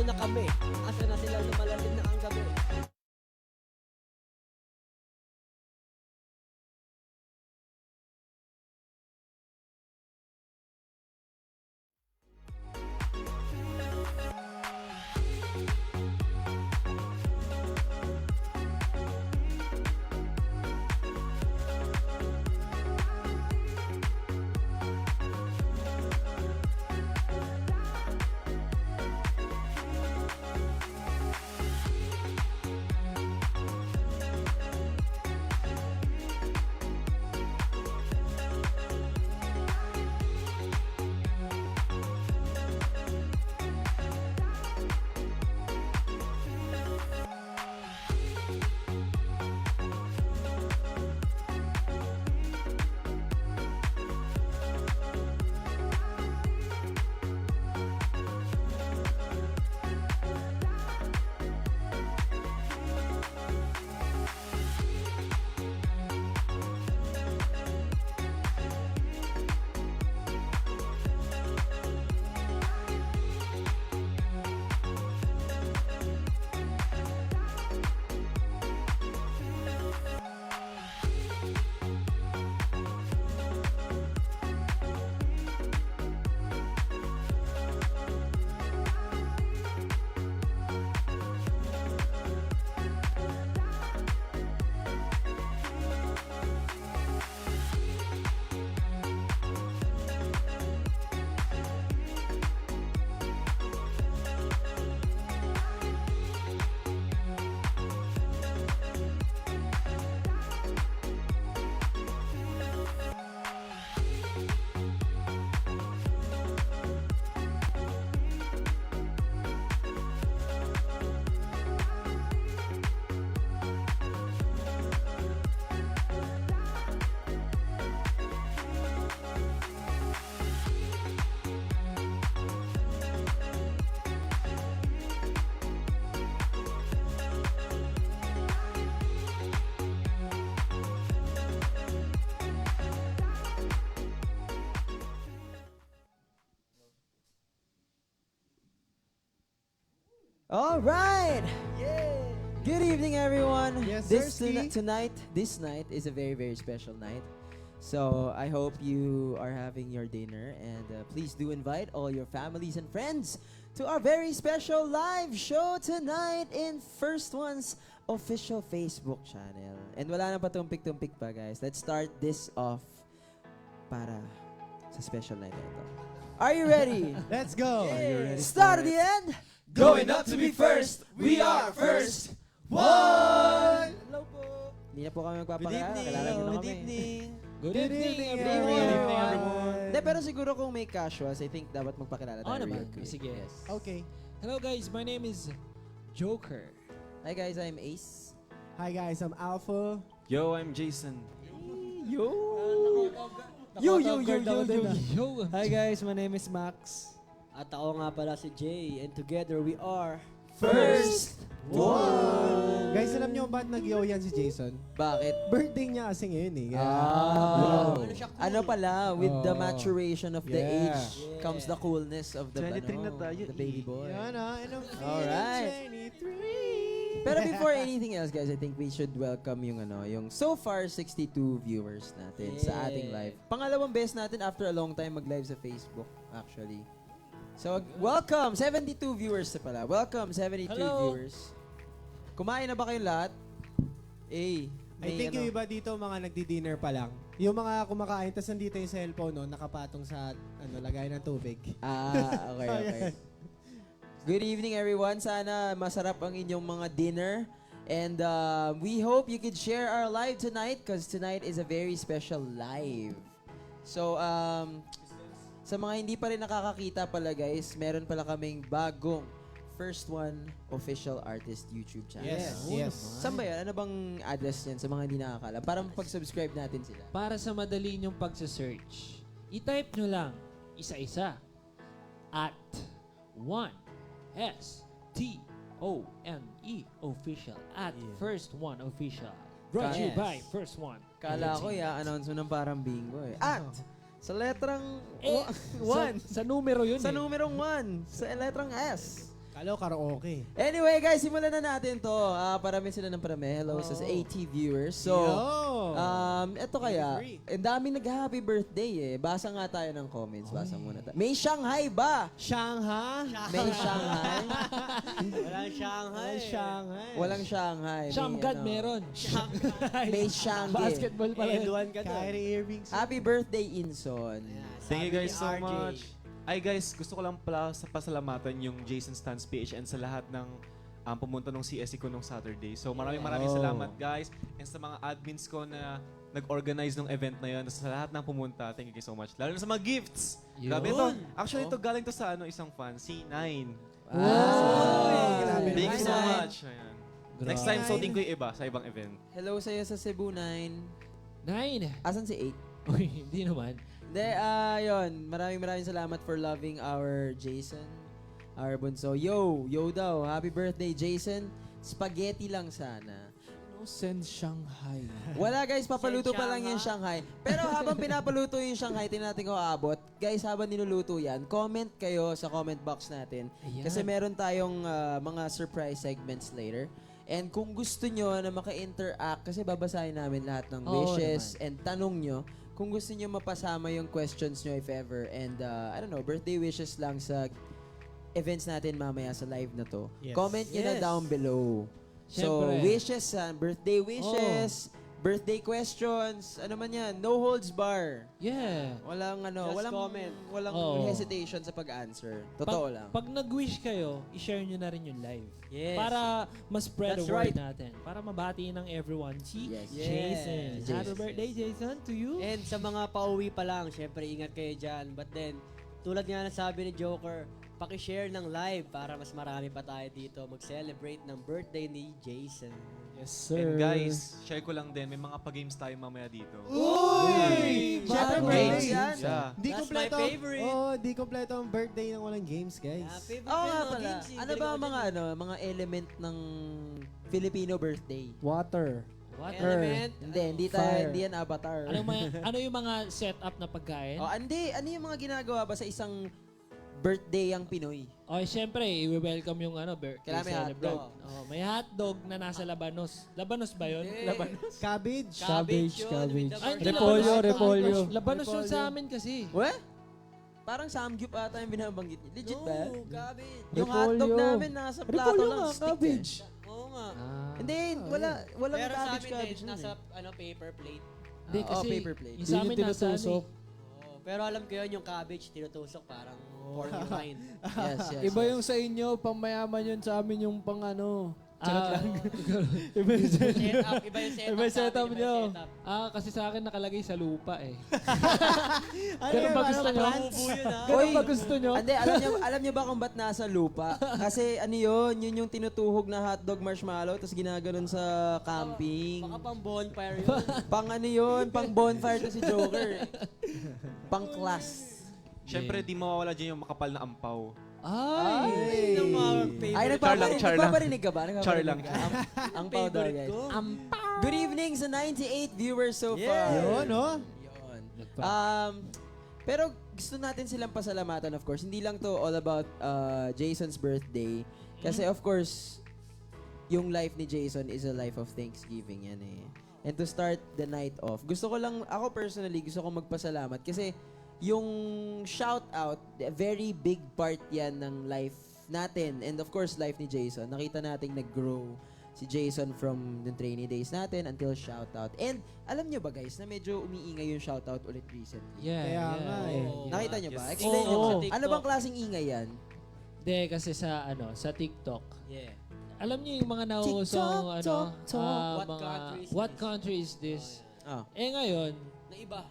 na kami. Asa na sila lumalalim na ang gabi. All right. Good evening, everyone. Yes, this sirski. this night is a very, very special night. So I hope you are having your dinner, and please do invite all your families and friends to our very special live show tonight in First One's official Facebook channel. And wala nang patumpik-tumpik pa, guys. Let's start this off para sa special night ito. Are you ready? Let's go. Are you ready? Start at the end. Going up to be first, we are first one! Hello po. Hindi na po kami magpapakilala. Good evening. Kilala niyo na Good kami. evening. Good evening, everyone. everyone. Good evening, Hindi, pero siguro kung may casuals, I think dapat magpakilala tayo. Oo naman. real quick. Sige. Yes. Okay. Hello guys, my name is Joker. Hi guys, I'm Ace. Hi guys, I'm Alpha. Yo, I'm Jason. Yo! Yo, Yo! Hi guys, my name is Max. At ako nga pala si Jay. And together we are... First one! Guys, alam niyo ba't nag-yo yan si Jason? Bakit? Birthday niya kasi ngayon eh. Kaya- Ah. Ano siya, cool? Ano pala, with the Oh. maturation of the Yeah. age comes the coolness of the, 23 na tayo, the baby boy. Yan ah, and I'm Alright. feeling 23. Pero before anything else, guys, I think we should welcome yung yung so far 62 viewers natin sa ating live. Pangalawang beses natin after a long time mag-live sa Facebook, actually. So, welcome! 72 viewers na pala. Welcome, 73 Hello. viewers. Kumain na ba kayong lahat? I think yung iba dito mga nagdi-dinner pa lang. Yung mga kumakain, tas nandito yung cellphone, no, nakapatong sa lagay ng tubig. Ah, okay, okay. Good evening, everyone. Sana masarap ang inyong mga dinner. And we hope you could share our live tonight because tonight is a very special live. So, sa mga hindi pa rin nakakakita pala, guys, meron pala kaming bagong First One Official Artist YouTube channel. Yes. Saan ba yan? Ano bang address niyan sa mga hindi nakakala? Para mapag-subscribe natin sila. Para sa madali niyong pagsa-search, i-type nyo lang isa-isa at 1STONE official at First One official. Brought to you Yes. by First One. Kala ko i-announce mo ng parang bingo eh. At sa letrang Eh, 1. Sa numero yun Sa eh. numerong 1. Sa letrang S. Kalo karaoke. Anyway, guys, simulan na natin to. Parami sila ng parami. Hello sa AT viewers. So, eto kaya, ang daming nag-happy birthday eh. Basa nga tayo ng comments. Basa muna tayo. May Shanghai ba? Shanghai? May Shanghai? Walang Shanghai. Shanghai. Walang Shanghai. Shamgad May, meron. May Shanghai. Basketball pala yun. Edwan ka to. Kyrie Irving. Happy birthday, Inson. Thank you Sabi guys ni so RJ. much. Ay guys, gusto ko lang pala sa pasalamatan yung Jason Stans PHN sa lahat ng pumunta nung CSE ko nung Saturday. So maraming salamat guys. And sa mga admins ko na nag-organize ng event na yun, sa lahat ng pumunta, thank you so much. Lalo na sa mga gifts. Grabe ito. Actually, ito galing to sa isang fan, si Nine. Grabe Thank you so Nine. much. Ayan. Next time, suotin ko yung iba sa ibang event. Hello sa'yo sa Cebu 9. 9. Asan si 8? Uy, hindi naman. Hindi, yun. Maraming salamat for loving our Jason, our bunso. Yo daw. Happy birthday, Jason. Spaghetti lang sana. No sense Shanghai. Wala guys, papaluto pa lang yung Shanghai. Pero habang pinapaluto yung Shanghai, tingnan natin kung aabot. Guys, habang niluluto yan, comment kayo sa comment box natin. Ayan. Kasi meron tayong mga surprise segments later. And kung gusto nyo na maka-interact, kasi babasahin namin lahat ng wishes and tanong nyo, kung gusto nyo mapasama yung questions nyo if ever, and I don't know, birthday wishes lang sa events natin mamaya sa live na to, Yes. comment nyo na down below. So, Siyempre. wishes, birthday wishes, birthday questions, ano man yan, no holds bar. Yeah. Walang Just comment. walang Oo. hesitation sa pag-answer. Totoo lang. Pag nag-wish kayo, i-share nyo na rin yung live. Yes. Para ma-spread the That's word right. natin. Para mabati ng everyone. Si Yes. Jason. Yes. Happy birthday, Jason, to you. And sa mga pauwi pa lang, syempre ingat kayo dyan. But then, tulad nga ng sabi ni Joker, pakishare ng live para mas marami pa tayo dito mag-celebrate ng birthday ni Jason. Yes, sir. And guys, share ko lang din, may mga pa-games tayo mamaya dito. Uy! Syempre, Bago games games. yan. Yeah. Di That's kompleto. my favorite. Di kompleto ang birthday ng walang games, guys. favorite Oo ko nga yung mga pala. games, eh. Ano ba ang mga mga element ng Filipino birthday? Water. What? Element. Hindi Fire. hindi yan avatar. Ano yung mga setup na pagkain? Oh, hindi. Ano yung mga ginagawa ba sa isang birthday ang Pinoy? Okay, syempre, i-welcome yung birthday Kailangan may celebrant. hotdog. Oh, may hotdog na nasa Labanos. Labanos ba yun? Eh, Cabbage. Cabbage, yun, cabbage. with the Ay, hindi, Repolyo, Labanos. repolyo. Labanos yun sa amin kasi. What? Parang samgyup ata yung binabanggit niya. Legit ba? No, cabbage. Yung Repolyo. hotdog namin nasa plato Repolyo lang nga, stick cabbage. Oo nga. Hindi, walang Pero sa cabbage amin cabbage din, nun nasa eh. paper plate. Hindi, kasi paper plate. yung sa Yun amin yung nasa tinutusok. Pero alam ko yun, yung cabbage, tinutusok parang porky wine. Yes. Iba yung sa inyo, pang mayaman yun sa amin yung pang ano. Iba yung setup. Iba yung setup sa amin, nyo. setup. kasi sa akin nakalagay sa lupa eh. Ano Ganun yun, ba ano, gusto nyo? plants? Bubo yun, ha? Ganun Oy! ba gusto nyo? Hindi, alam niyo ba kung ba't nasa lupa? Kasi ano yun yung tinutuhog na hotdog marshmallow tapos ginaganon sa camping. Baka pang bonfire yun. Pang ano yun, pang bonfire to si Joker. Pang class. Siyempre, di mawawala dyan yung makapal na ampaw. Ay! Yung mga Ay, favorite. char lang. nagpaparinig ka ba? Char lang. Ang powder, Favorite guys. ko. Good evening sa 98 viewers so Yeah. far. Yun, no? Yun. Pero gusto natin silang pasalamatan, of course. Hindi lang to all about Jason's birthday. Kasi of course, yung life ni Jason is a life of Thanksgiving yan eh. And to start the night off, gusto ko lang, ako personally, gusto ko magpasalamat kasi yung shout out, very big part yan ng life natin. And of course, life ni Jason. Nakita nating nag-grow si Jason from the trainee days natin until shout out. And alam nyo ba guys, na medyo umiingay yung shout out ulit recently. Yeah, Kaya nga eh. Oo. Nakita nyo ba? Yes. Explain nyo Oo. ba? Sa TikTok. Ano bang klaseng ingay yan? Hindi, kasi sa TikTok. Yeah. Alam niyo yung mga nauusong What what country is country is this? Ah, Ngayon,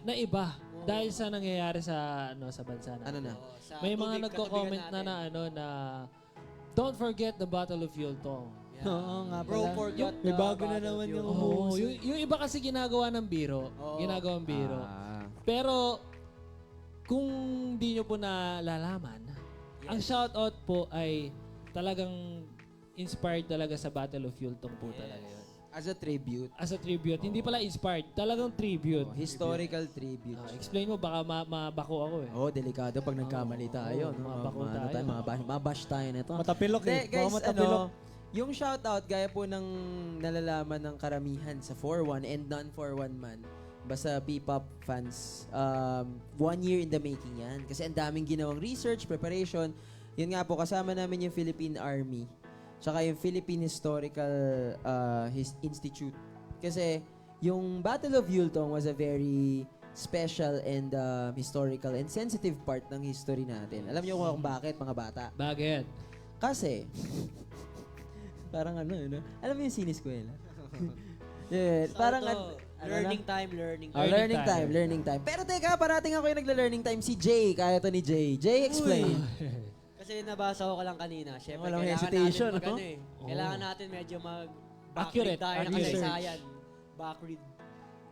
Na iba. dahil sa nangyayari sa sa bansa natin. ano na? Oo, sa May mga tubig nagko-comment katabigan natin. na don't forget the Battle of Yultong. Yeah. Oo nga Bro, pala. forgot May the bago na battle naman of yung Yultong. umuuso. Yung iba kasi ginagawa ng biro. Oo. Ginagawang biro. Ah. Pero, kung di nyo po nalalaman, ang shoutout po ay talagang inspired talaga sa Battle of Yultong po talaga yun. As a tribute. As a tribute. Hindi pala inspired. Talagang tribute. Historical tribute. Explain mo, baka mabako ako eh. Oh, delikado pag nagkamali tayo. No? mabako Ano tayo. mabash tayo nito. Matapilok Hindi, eh. guys, Baka matapilok. yung shoutout, gaya po ng nalalaman ng karamihan sa 4-1 and non-4-1 man, basta P-pop fans, 1 year in the making yan. Kasi ang daming ginawang research, preparation. Yun nga po, kasama namin yung Philippine Army, tsaka yung Philippine Historical Institute. Kasi yung Battle of Yultong was a very special and historical and sensitive part ng history natin. Alam niyo kung bakit, mga bata? Bakit? Kasi, parang ano, alam mo yung siniskwela? Yeah, parang learning time. learning time. Pero teka, parating ako yung nagla-learning time. Si Jay, kaya to ni Jay. Jay, explain. Kasi nabasa ko lang kanina. Siyempre, Walang kailangan hesitation, natin no? Kailangan natin medyo Accurate, tayo ng accurate. kasaysayan. Backread.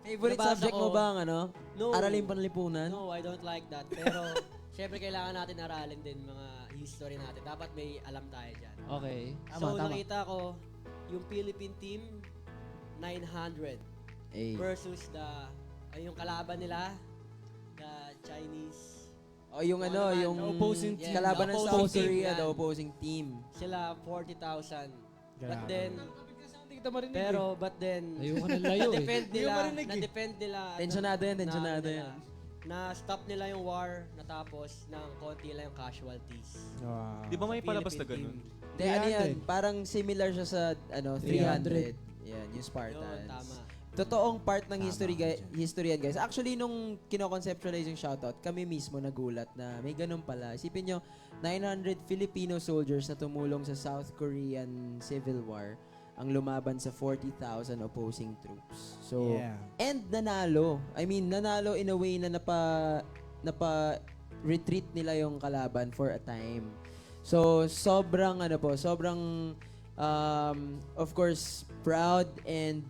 Favorite Nabasa subject mo ko. ba ang ano? No. Aralin panlipunan? No, I don't like that. Pero, siyempre, kailangan natin aralin din mga history natin. Dapat may alam tayo dyan. Okay. So, nakita ko, yung Philippine team, 900 versus yung kalaban nila, the Chinese. O yung ano, naman, yung the opposing team. kalaban ng The South opposing team, Korea, yan. the opposing team. Sila 40,000. But Grabe. then, Hindi kita marinig but then, Ayoko ng layo eh. na-defend nila. Tensionado yan, tensionado yan. Na-stop nila yung war, natapos ng konti lang yung casualties. Wow. Di ba may palabas na Philippine ganun? Hindi, ano yan, 300. parang similar siya sa 300. Yan, yung Spartans. Yun, tama. Totoong part ng history yan, guys. Actually, nung kino-conceptualize yung shoutout, kami mismo nagulat na may ganun pala. Isipin nyo, 900 Filipino soldiers na tumulong sa South Korean Civil War ang lumaban sa 40,000 opposing troops. So, Yeah. and nanalo. I mean, nanalo in a way na napa-retreat nila yung kalaban for a time. So, sobrang of course, proud and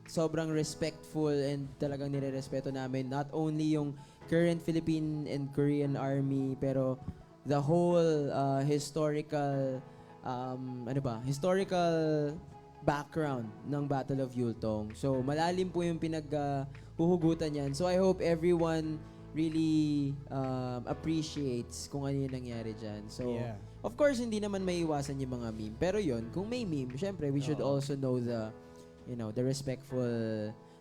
sobrang respectful and talagang nirerespeto namin not only yung current Philippine and Korean Army pero the whole historical background ng Battle of Yultong. So malalim po yung pinaghuhugutan yan. So I hope everyone really appreciates kung ano yung nangyari dyan. So Yeah. of course hindi naman maiiwasan yung mga meme. Pero yun, kung may meme, syempre we should also know the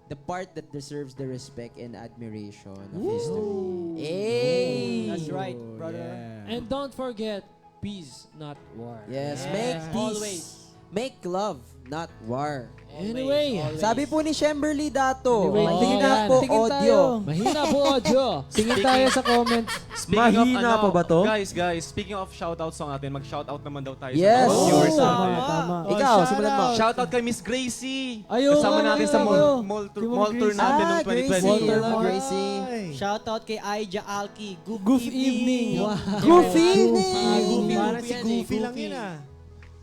the part that deserves the respect and admiration of history. Hey! That's right, brother. Yeah. And don't forget, peace, not war. Yes, Yeah. make peace. Always. Make love, not war. Anyway, Always. Sabi po ni Shemberly Dato, Anyway, mahina yan. po Tingin audio. mahina po audio. Tingin tayo sa comments. Mahina pa ba to? Guys, speaking of shoutouts song natin, mag-shoutout naman daw tayo Yes. sa mga viewers Oh, natin. Tama. Ikaw, shout simulan mo. out. Shoutout kay Miss Gracie. Ayun, Kasama natin sa ayun. mall tour, Kay Ma'am mall tour Gracie. natin noong Gracie. 2020. Hello, Gracie. Shoutout kay Aija Alki. Goof evening. Wow. Good Goofy. evening! Parang si yan, Goofy eh, lang Goofy. yun ah.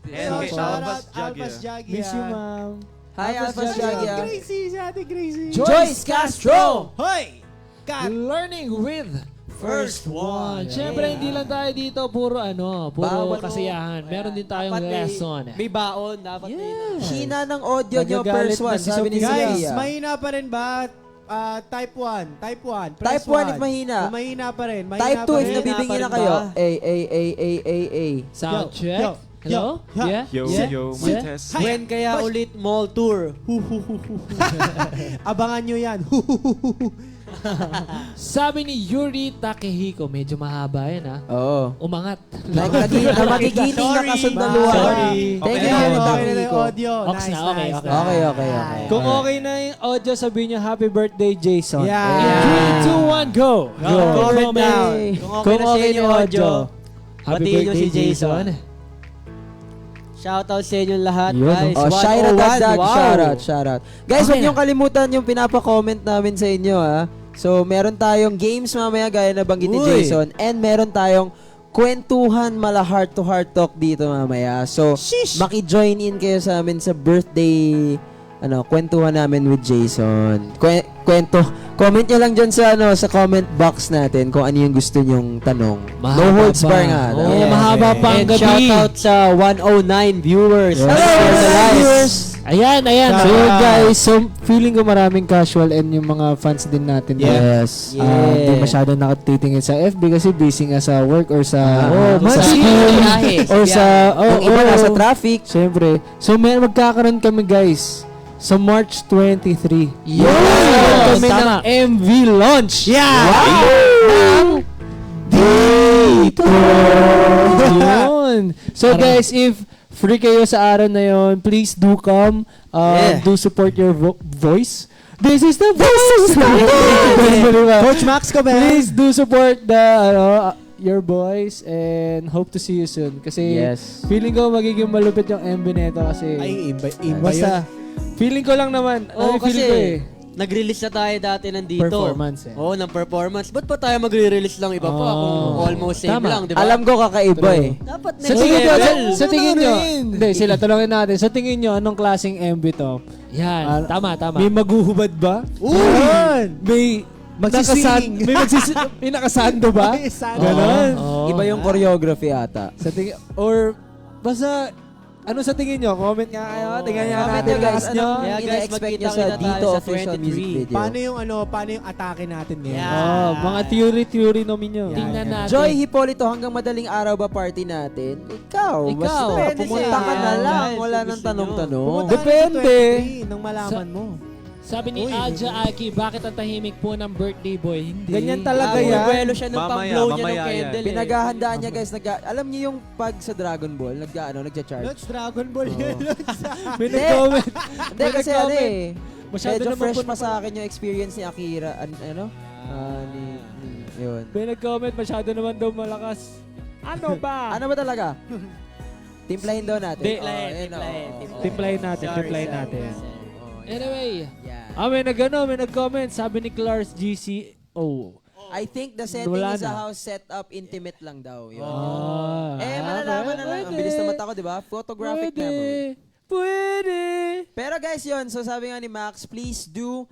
And kay Alphas Alphas Jagia. Jagia. Miss you, ma'am. Hi, Alphas Jagia. Gracie, si Ate Gracie. Joyce Castro! Hoy! Kat! Learning with First one. Siyempre, hindi lang tayo dito puro Bawal. kasiyahan. Meron din tayong Dapat lesson. May baon. Dapat may Hina ng audio nyo, Nagagalit first one, na si sabi ni Sophia. Guys, Sophia. mahina pa rin ba? Type 1. Type 1. Type 1 if mahina. Kung mahina pa rin. Mahina Type 2 if pa rin. nabibingin na pa rin kayo. ba? A. Sound Yo, check. yo, Hello? yo, Yeah? Yo, Yeah? yo, Yeah? my test. When kaya ulit mall tour? Abangan nyo yan. Sabi ni Yuri Takehiko, medyo mahaba yan ha. Oo. Umangat. Magigiting na kasundaluhan. Sorry. Thank you, Okay. Yuri Okay na Takehiko. yung audio. Ox Nice, na, okay, nice, okay. nice. Okay. Kung okay na yung audio, sabihin nyo, happy birthday, Jason. Yeah. 3, 2, 1, go! Comment down. Kung okay na yung audio. Happy Batiin nyo birthday, si Jason. Shoutout sa inyo lahat, Yun, guys. Oh, shout out, 101. Wow. shout out. Guys, huwag Okay niyong kalimutan yung pinapa-comment namin sa inyo, ha. So, meron tayong games mamaya gaya na banggit ni Uy. Jason and meron tayong kwentuhan mala heart-to-heart talk dito mamaya. So, maki-join in kayo sa amin sa birthday kwentuhan namin with Jason. Comment nyo lang dyan sa sa comment box natin kung ano yung gusto nyong tanong. Mahaba No holds pa. bar nga. Oo, Yes. mahaba pa ang And gabi. shoutout sa 109 viewers. Hello, Share the live. viewers! Ayan. So guys, so feeling ko maraming casual and yung mga fans din natin. Yes. Hindi masyado nakatitingin sa FB kasi busy nga sa work or sa sa school or sa Yung iba nasa traffic. Siyempre. So magkakaroon kami guys sa March 23. Yun! Kami ng Tama. MV launch. Dito! Yun. So guys, if free kayo sa araw na yon, please do come. Do support your voice. This is the voice. Coach Max ko ba? Please do support your boys and hope to see you soon. Kasi feeling ko magiging malupit yung MV nito kasi Ay, imba yun. basta feeling ko lang naman. Oo, feeling ko kasi nag-release na tayo dati nandito. Performance Oo, ng performance. Ba't pa tayo magre-release lang iba pa kung almost same Tama. lang, di ba? Alam ko kakaiba eh. Dapat Sa next tingin nyo, level. sa tingin nyo, hindi, sila, tanongin natin, sa tingin nyo, anong klaseng MV to? Yan, tama. May maguhubad ba? Yun! May Magsising. may nakasando ba? Ay, sana. Ganon. Iba yung choreography ata. Sa tingin, or, basta, ano sa tingin nyo? Comment nga kayo. Tingnan nga Comment natin nyo, guys. lakas nyo. Anong Kaya guys, ina-expect nyo sa magkita-kita Dito tayo sa official 23. music video? Paano yung atake natin ngayon? Yeah. Mga theory namin nyo. Yeah. Tingnan natin. Joy Hipolito, hanggang madaling araw ba party natin? Ikaw. Ikaw. Basta Depende pumunta sa ka na inyo. lang. Guys, Wala kung nang gusto tanong-tanong. Pumunta ka na sa Depende. 23 nang malaman mo. Sabi ni Uy, Alja Aki, bakit ang tahimik po ng birthday boy? Hindi. Ganyan talaga Talaga yan. Buwelo siya ng Mamaya, pag-blow niya ng mamaya yan. candle eh. Pinaghahandaan niya guys. Alam niyo yung pag sa Dragon Ball, nagja-charge. Lods, Dragon Ball yun. May nag-comment. Hindi kasi ano eh. Masyado Medyo naman fresh po pa sa akin yung experience ni Akira. Yun. May nag-comment, masyado naman daw malakas. Ano ba? Ano ba talaga? Timplahin daw natin. Timplahin, Oh, ayun, oh. Timplahin natin, Sorry, timplahin sorry. natin. Anyway, Yeah. May nag-comment. Sabi ni Clarks GC, I think the setting Wala is a na. house set up intimate lang daw. Yun. Malalaman na lang. Ang pwede. bilis naman ako, di ba? Photographic memory. Pwede. Pero guys, yun. So sabi nga ni Max, please do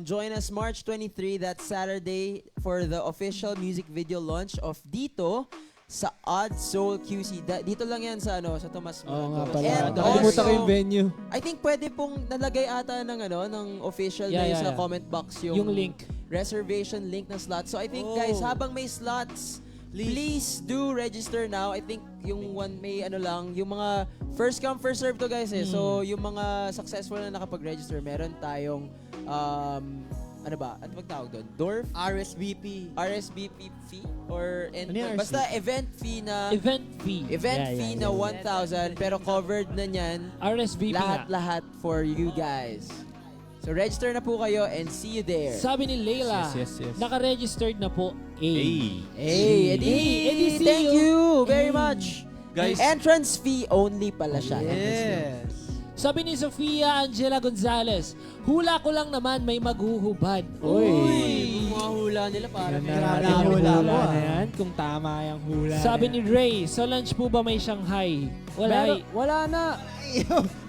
join us March 23, that Saturday, for the official music video launch of Dito sa Odd Soul QC. Dito lang yan sa Tomas. Oo nga pala. And Nakalimutan ko also, yung venue. I think pwede pong nalagay ata ng official na Yeah, sa yeah. comment box yung link. reservation link ng slot. So I think guys, habang may slots, please do register now. I think yung one may yung mga first come first serve to guys eh. So yung mga successful na nakapag-register, meron tayong ano bang tawag doon? Dorf? RSVP. RSVP fee? Or Ano yung basta event fee na Event fee. na 1,000 pero covered na niyan RSVP nga. lahat for you guys. So register na po kayo and see you there. Sabi ni Layla, Yes. naka-registered na po A. Hey, Eddie, see thank you very Hey. much. Guys, Entrance fee only pala siya. Yes. Sabi ni Sofia Angela Gonzalez, hula ko lang naman may maghuhubad. Uy, mga hula nila parang Grabe Natin ang yung hula hula mo, na yan, kung tama yung hula. Sabi ni Ray, sa lunch po ba may Shanghai? Wala. Wala na.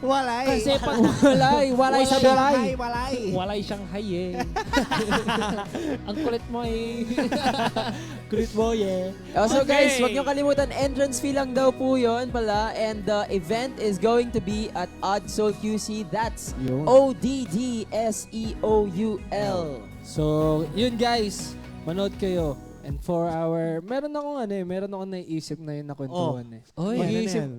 Walay. Kasi pag Walay sa balay. Walay. walay Shanghai eh. Ang kulit mo eh. Kulit mo, yeah. Also Okay. guys, wag niyo kalimutan, entrance fee lang daw po yun pala. And the event is going to be at Odd Soul QC. That's Yun. ODDSEOUL. So, yun guys. Manood kayo. And for our, meron akong naiisip na yun na kwentuhan eh. Oy, Mag-iisip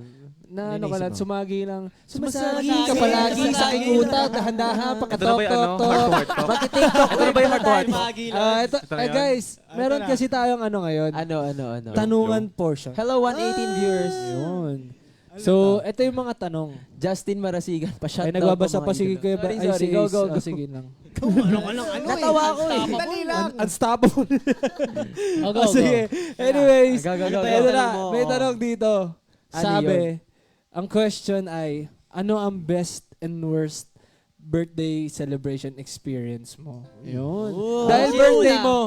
na ano ka lang, sumagi lang. Sumasagi ka Sumasagi. palagi sa Sumasagi. aking utak, dahan-dahan, ito na ba yung pakatok-tok. Maki-TikTok Ito na ba yung heart to heart? Ito, Ito na yan? guys, meron na. kasi tayong ano ngayon, Ano? tanungan portion. Hello 118 viewers. Yun. So, ito yung mga tanong. Justin Marasigan pa shout Ay, nagbabasa pa sige kayo. kuya. Sorry, Ay, go. sige lang. Natawa ako eh. Dali lang. Unstoppable. oh, go, Sige. Anyways, Go. ito na. mo? May tanong dito. Ano Sabi, ang question ay, ano ang best and worst birthday celebration experience mo? Yun. Ooh. Dahil Sino birthday una? mo.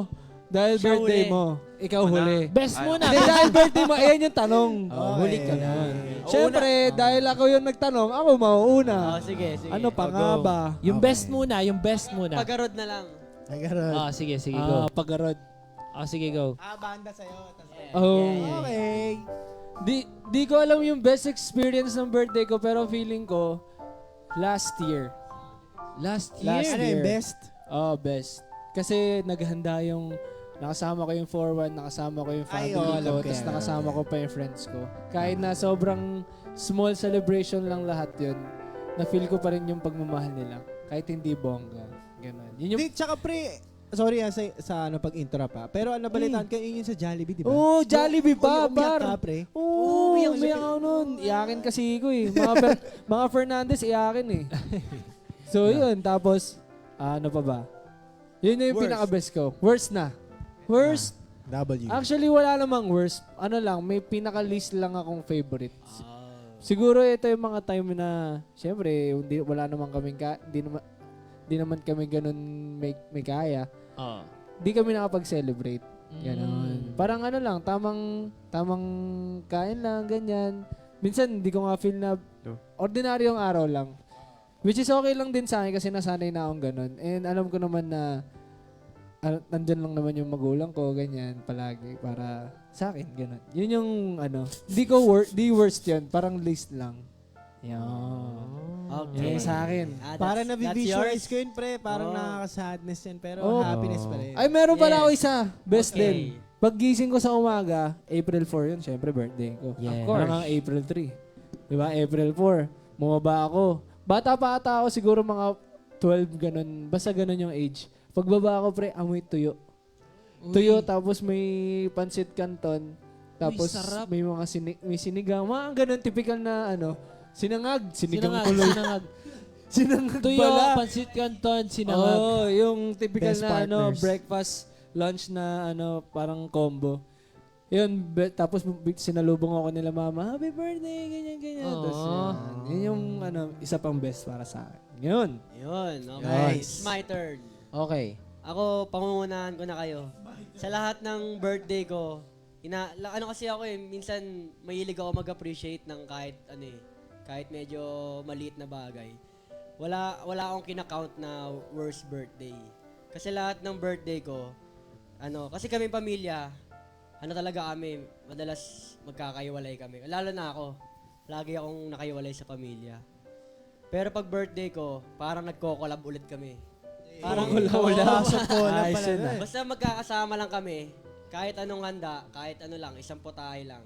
Dahil Siya birthday huli. mo. Ikaw Una. huli. Best muna. Hindi, dahil birthday mo, ayan yung tanong. Okay. Huli ka na. Okay. Siyempre, dahil ako yung nagtanong, ako mauuna. sige. Ano pa Oh, nga go. ba? Yung best muna, yung best muna. Pagarod na lang. Nagaroon. Sige, go. Pagkarod. Sige, go. Banda sa'yo. Oh. Okay. Di ko alam yung best experience ng birthday ko pero feeling ko Last year. Last Last Ano yung year. best? Oh, best. Kasi naghanda yung nakasama ko yung 4-1, nakasama ko yung Ay, family oo, ko, alam ko tapos yan. nakasama ko pa yung friends ko. Kahit na sobrang small celebration lang lahat yun, na-feel ko pa rin yung pagmamahal nila. Kahit hindi bongga. Ganun. Yun yung... Di, tsaka pre, sorry sa ano pag-interrupt ha. Pero ano balitaan ka yun sa Jollibee, di ba? Oh, Jollibee pa, Umiyak par. ka, pre. Oo, umiyak umiyak siya. ako nun. Iyakin kasi ko eh. Mga Fernandez, iyakin eh. So yun, tapos, ano pa ba? Yun na yung Worst. pinaka-best ko. Worst na. Worst, W. actually wala namang worst. Ano lang, may pinaka-list lang akong favorite. Ah. Siguro ito yung mga time na, syempre, wala naman kaming, hindi naman kami ganun may kaya. Oh. Di kami nakapag-celebrate. Ganon. Parang ano lang, tamang kain lang, ganyan. Minsan, hindi ko nga feel na ordinaryong araw lang. Which is okay lang din sa akin kasi nasanay na akong ganun. And alam ko naman na nandyan lang naman yung magulang ko, ganyan, palagi, para sa akin, ganun. Yun yung, di worst yun, parang least lang. Yan. Okay. Yan sa akin. Para That's na-visualize yours? ko yun, pre. Parang Oh. nakaka-sadness yun, pero Oh. happiness pa rin. Ay, meron pala Yes. ako isa. Best Okay. din. Paggising ko sa umaga, April 4 yun, syempre birthday ko. Yes. Of Parang ang April 3. Diba? April 4. Bumaba ako. Bata pa ata ako, siguro mga 12, ganun. Basta ganun yung age. Pagbaba ako, pre, amoy tuyo. Tuyo, tapos may pansit canton. Tapos sarap. may mga may sinigang. Mga ganun, typical na sinangag. Sinigang Sinangag. tuloy. Sinangag. Sinangag Tuyo, pala. pansit canton, sinangag. Oo, yung typical Best na partners. breakfast, lunch na parang combo. Yun, tapos sinalubong ako nila mama, happy birthday, ganyan. Tapos yun yung isa pang best para sa akin. Yun. Yun, okay. Nice. It's my turn. Okay. Ako, pangungunahan ko na kayo. Sa lahat ng birthday ko, kasi ako minsan mahilig ako mag-appreciate ng kahit medyo maliit na bagay. Wala akong kinakount na worst birthday. Kasi lahat ng birthday ko, kasi kami pamilya, talaga kami, madalas magkakaiwalay kami. Lalo na ako, lagi akong nakaiwalay sa pamilya. Pero pag birthday ko, parang nagko-collab ulit kami. Parang Wala. Collab pala na. Basta magkakasama lang kami, kahit anong handa, kahit lang, isang putahe lang.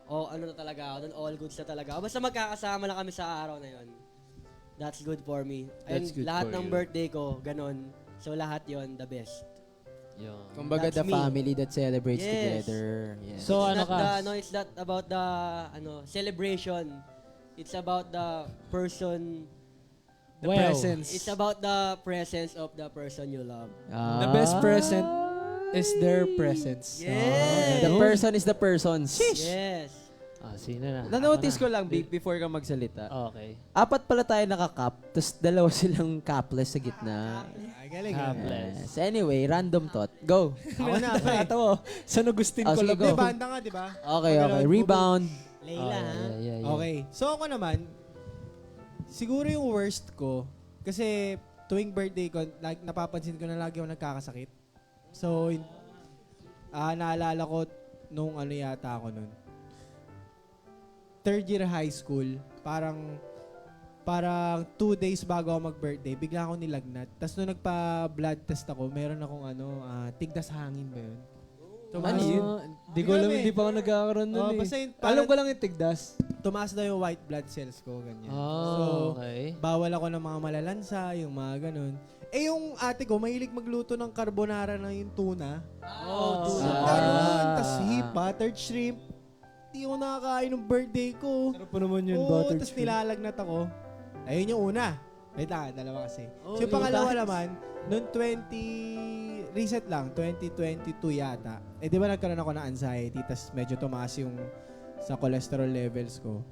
O na talaga ako, all goods na talaga ako. Basta magkakasama lang kami sa araw na yon. That's good for me. And That's good lahat for ng you. birthday ko, ganon. So lahat yon the best. Kumbaga That's the me. family that celebrates Yes. together. Yes. So, It's ano not ka? it's not about the celebration. It's about the person. The Wow. presence. It's about the presence of the person you love. The best present is their presence. Yes. The person is the persons. Yes. Sino na? Na-notice Ako ko lang, Big, before ka magsalita. Okay. 4 pala tayo nakakap, tapos 2 silang capless sa gitna. Ay, galing. Hapless. Yes. Anyway, random thought. Go. Ako na, pre. Nakatawa. San Agustin Oh, ko sige, lang. go. May banda nga, di ba? Okay, okay. Rebound. Layla, ha? Yeah. Okay. So ako naman, siguro yung worst ko, kasi tuwing birthday ko, napapansin ko na lagi ako nagkakasakit. So, naalala ko nung yata ako nun. 3rd year high school, parang 2 days bago ako mag-birthday, bigla ako nilagnat. Tapos nung nagpa-blood test ako, meron akong tigdas hangin ba yun? Ano yun? Di ko alam, hindi pa ako nagkakaroon nun Basta yun, Alam ko lang yung tigdas. tumaas na yung white blood cells ko, ganyan. Okay. Bawal ako ng mga malalansa, yung mga ganun. Yung ate ko, mahilig magluto ng carbonara na yung tuna. Tuna. Ganun. Tapos hipa, buttered shrimp. Hindi ako nakakain ng birthday ko. Sarap pa naman yun, Oo, buttered tapos shrimp. nilalagnat ako. Ayun yung una. Wait lang, dalawa kasi. Oh, So yung pangalawa nice. naman, noong 2022 yata. Di ba nagkaroon ako ng anxiety, tapos medyo tumaas yung sa cholesterol levels ko.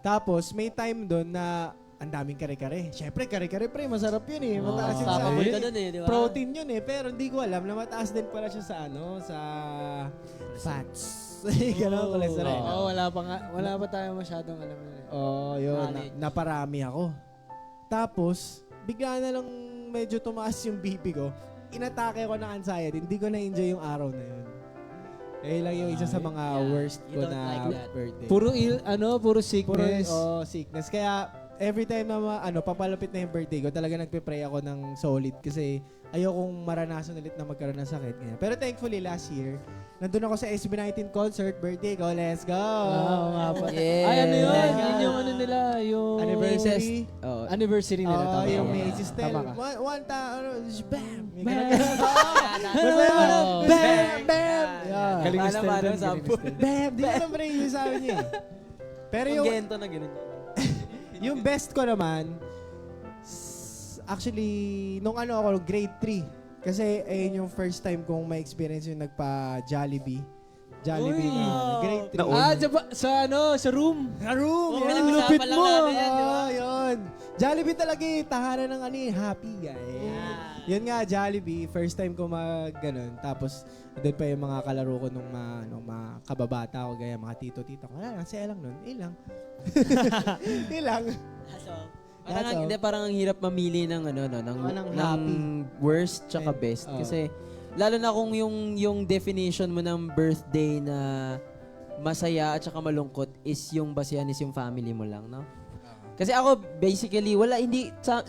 Tapos may time doon na ang daming kare-kare. Siyempre, kare-kare pre, masarap yun eh. Mataas yun sa Tapos ka dun di ba? protein yun eh. Pero hindi ko alam na mataas din pala siya sa sa fats. Ganun cholesterol. Oo, wala pa tayo masyadong alam na. Yun. Knowledge. Naparami ako. Tapos, bigla na lang medyo tumaas yung BP ko. Inatake ako ng anxiety. Hindi ko na-enjoy yung araw na yun. Lang yung isa sa mga Yeah, worst you ko don't na like that. birthday. Puro puro Puro sickness. sickness. Kaya, every time na papalapit na yung birthday ko, talaga nagpe-pray ako ng solid kasi ayokong maranasan ulit na magkaroon ng sakit. Ganyan. Pero thankfully, last year, nandun ako sa SB19 concert, birthday ko, let's go! Oo nga pa. Yeah. Ay, ano yun? Yun yung ano nila, yung... Anniversary. Oh, Anniversary nila. Oh, tama. yung Tama. Macy's Tell. Tama ka. Bam! May Bam! ganun. Basta yung Oh. bam! Bam! Yeah. Galing ni Paano, Stel paano, dun, galing ni sample? Stel. Bam! Di ko alam rin yung sabi niya eh. Pero yung yung, gento na ganun. yung best ko naman, actually, nung ako, grade 3. Kasi ayun yung first time kong ma-experience yung nagpa-Jollibee. Jollibee Uy! na grade 3. Nauna. Sa room. Sa room! Oo, yan. pinag-usapan lang natin yan, di ba? Oo, yun. Jollibee talaga eh. Tahanan ng happy guy. Yun nga, Jollibee. First time ko ganun. Tapos, doon pa yung mga kalaro ko nung mga kababata ko, gaya mga tito-tito ko. Wala lang, saya lang nun. Ilang. Ilang. Parang ang hirap mamili ng ng ng happy. worst tsaka best Oh. kasi lalo na kung yung definition mo ng birthday na masaya at saka malungkot is yung basehan is yung family mo lang, no? Kasi ako basically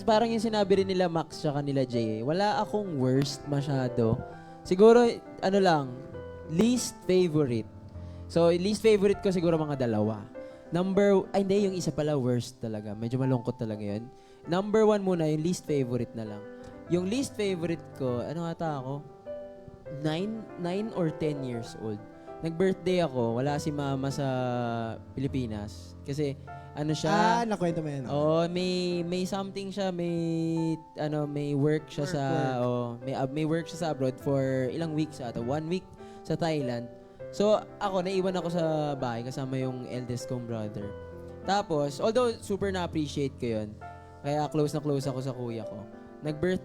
parang yung sinabi rin nila Max tsaka nila Jay, wala akong worst masyado. Siguro least favorite. So least favorite ko siguro mga dalawa. Hindi, yung isa pala worst talaga. Medyo malungkot talaga yun. Number 1 muna, yung least favorite na lang. Yung least favorite ko, ako? 9 or 10 years old. Nag-birthday ako, wala si mama sa Pilipinas. Kasi, siya? Nakwento mo yan. May something siya, may work siya may work siya sa abroad for ilang weeks ata, 1 week sa Thailand. So, naiwan ako sa bahay kasama yung eldest kong brother. Tapos, although super na-appreciate ko yun, kaya close na close ako sa kuya ko.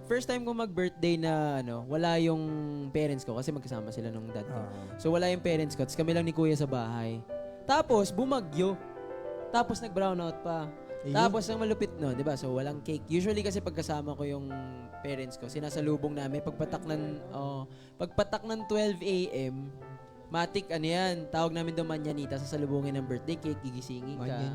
First time ko mag-birthday na, wala yung parents ko kasi magkasama sila nung dad ko. So, wala yung parents ko. Tapos kami lang ni kuya sa bahay. Tapos, bumagyo. Tapos, nag-brownout pa. Tapos, ang malupit nun, di ba? So, walang cake. Usually kasi pagkasama ko yung parents ko, sinasalubong namin. Pagpatak ng 12 a.m., matik, tawag namin doon manyanita, sasalubungin ng birthday cake, gigisingin ka.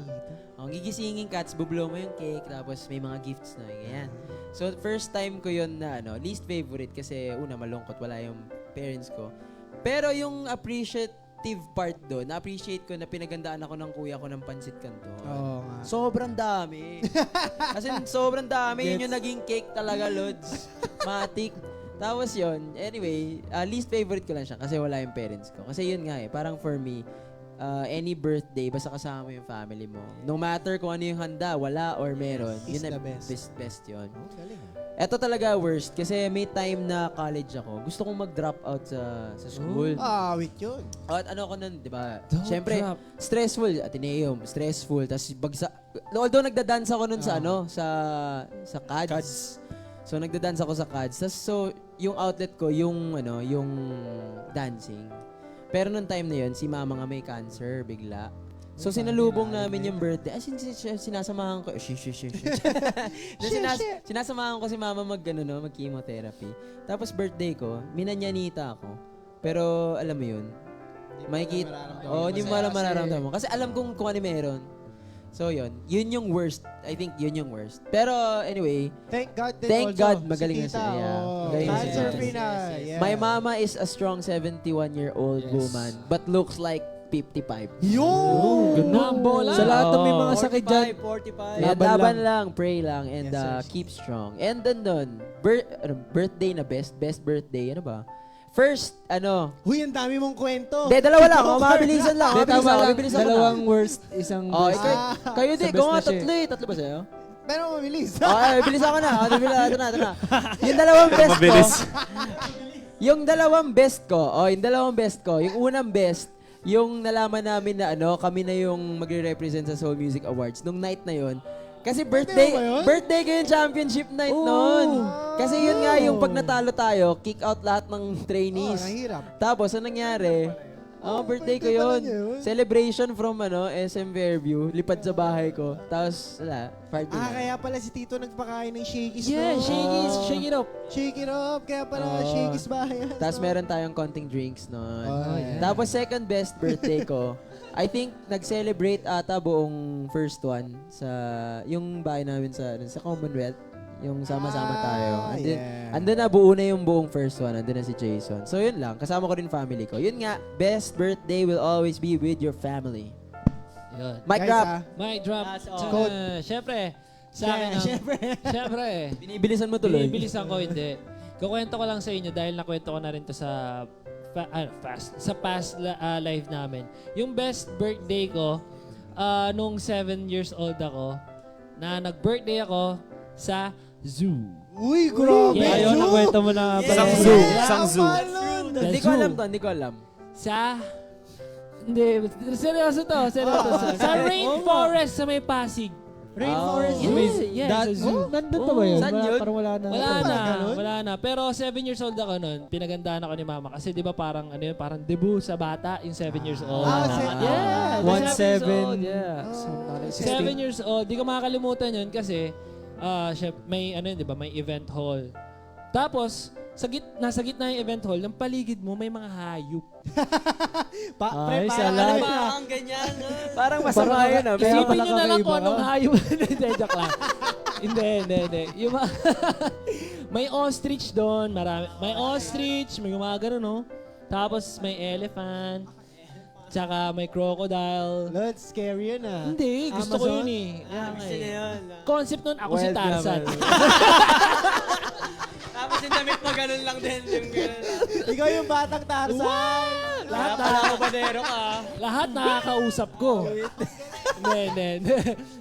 Gigisingin ka, tapos bublow mo yung cake, tapos may mga gifts na, ganyan. So, first time ko yun na, least favorite, kasi malungkot, wala yung parents ko. Pero yung appreciative part doon, na-appreciate ko na pinagandaan ako ng kuya ko ng pansit canton. Oo nga. Sobrang dami. As in, sobrang dami. Yun yung naging cake talaga, Lods. Matik. Tapos yun, anyway, least favorite ko lang siya kasi wala yung parents ko. Kasi yun nga parang for me, any birthday, basta kasama mo yung family mo. No matter kung ano yung handa, wala or meron. Is yun the best. Best yun. Oh, galing Ito talaga worst kasi may time na college ako. Gusto kong mag-drop out sa school. wait yun. At ako nun, di ba? Don't Siyempre, drop. stressful. Ateneum, stressful. Tapos although nagda-dance ako nun sa CADS. So, nagda-dance ako sa CADS. Tapos, yung outlet ko, yung dancing. Pero nung time na yun, si mama nga may cancer, bigla. So, sinalubong namin yung birthday. Sinasamahan ko. Sinasamahan ko si mama mag-chemotherapy. Tapos, birthday ko, minanyanita ako. Pero, alam mo yun, hindi mo alam mararamdaman mo. Kasi alam kong kung ano meron. So, yun. Yun yung worst. I think yun yung worst. Pero, anyway, Thank God din Thank also. God, magaling si na tita, siya, yeah. Magaling na siya. Cancer-free na. Yeah. my mama is a strong 71-year-old Yes. woman but looks like 55. Yun! Ganda ang bola. Sa lahat ng may mga sakit dyan. 45. Laban lang, pray lang, and Yes, sir. keep strong. And then birthday na best birthday, ano ba? First, Huy, ang dami mong kwento. dalawa lang, mabilisan lang. Hindi, tama lang. Mabilisan ko Dalawang lang. worst, isang Oh, best. kayo Sa din, best kung nga na siya. tatlo ba sa'yo? Pero mabilis. Bilis ako na. Ito na. Yung dalawang best ko. Yung dalawang best ko. Yung unang best, yung nalaman namin na kami na yung magre-represent sa Soul Music Awards nung night na yon. Kasi birthday ko yung championship night noon. Kasi yun nga yung pag natalo tayo, kick out lahat ng trainees. Nahirap. Tapos, anong nangyari? Birthday ko Birthday pala yun. niya yun. Celebration from SM Fairview. Lipad sa bahay ko. Tapos, wala. Party na. Kaya pala si Tito nagpakain ng shakies, Yeah, no? shakies, shake it up. Shake it up. Kaya pala shakies bayan. Tapos meron tayong konting drinks nun. yeah. Tapos second best birthday ko, I think nag-celebrate ata buong first one sa yung bahay namin sa Commonwealth. Yung sama-sama tayo. Andun na buo na yung buong first one. Andun na si Jason. So yun lang. Kasama ko rin family ko. Yun nga, best birthday will always be with your family. Yun. Mic Guys, drop. Mic drop. That's all. Siyempre, sa akin ang... Siyempre. Binibilisan mo tuloy. Binibilisan ko, hindi. Kukwento ko lang sa inyo dahil nakwento ko na rin to sa past live namin. Yung best birthday ko, nung 7 years old ako, na nag-birthday ako sa zoo. Uy, grabe. Yeah, Ayaw, nakwento mo na pala. Sang Yes. zoo. Yeah. Sang zoo. Hindi ko alam to. Hindi ko alam. Sa... Hindi, seryoso to. Sa rainforest sa may Pasig. Rainforest Yes, Zoo. yes, That, sa zoo. nandun pa ba yun? Saan yun? Parang wala na. Wala na. Pero 7 years old ako noon, pinagandaan ako ni mama. Kasi di ba parang, ano yun, parang debut sa bata, yung 7 years old. Yeah, 1-7. Yeah. 7 years old. Di ko makakalimutan yun kasi may, ano yun, di ba, may event hall. Tapos, nasa gitna yung event hall, ng paligid mo, may mga hayop. Ay, Pre, salad. Parang ganyan. Parang masama yun. Kaya Isipin pala nyo na lang kung kakaiba anong ka. hayop. Hindi, joke lang. Hindi. Yung may ostrich doon. May ostrich, may mga ganun, no? Tapos may elephant. Tsaka may crocodile. Lord, scary yun ah. Hindi, gusto ko Amazon? yun eh. Gusto niya yun. Concept nun, ako si Wild Tarzan. naman. Tapos yung damit mo ganun lang din. Yung ganun lang. Ikaw yung batang Tarzan. Lahat pala ako badero ka. Lahat nakakausap ko. Hindi.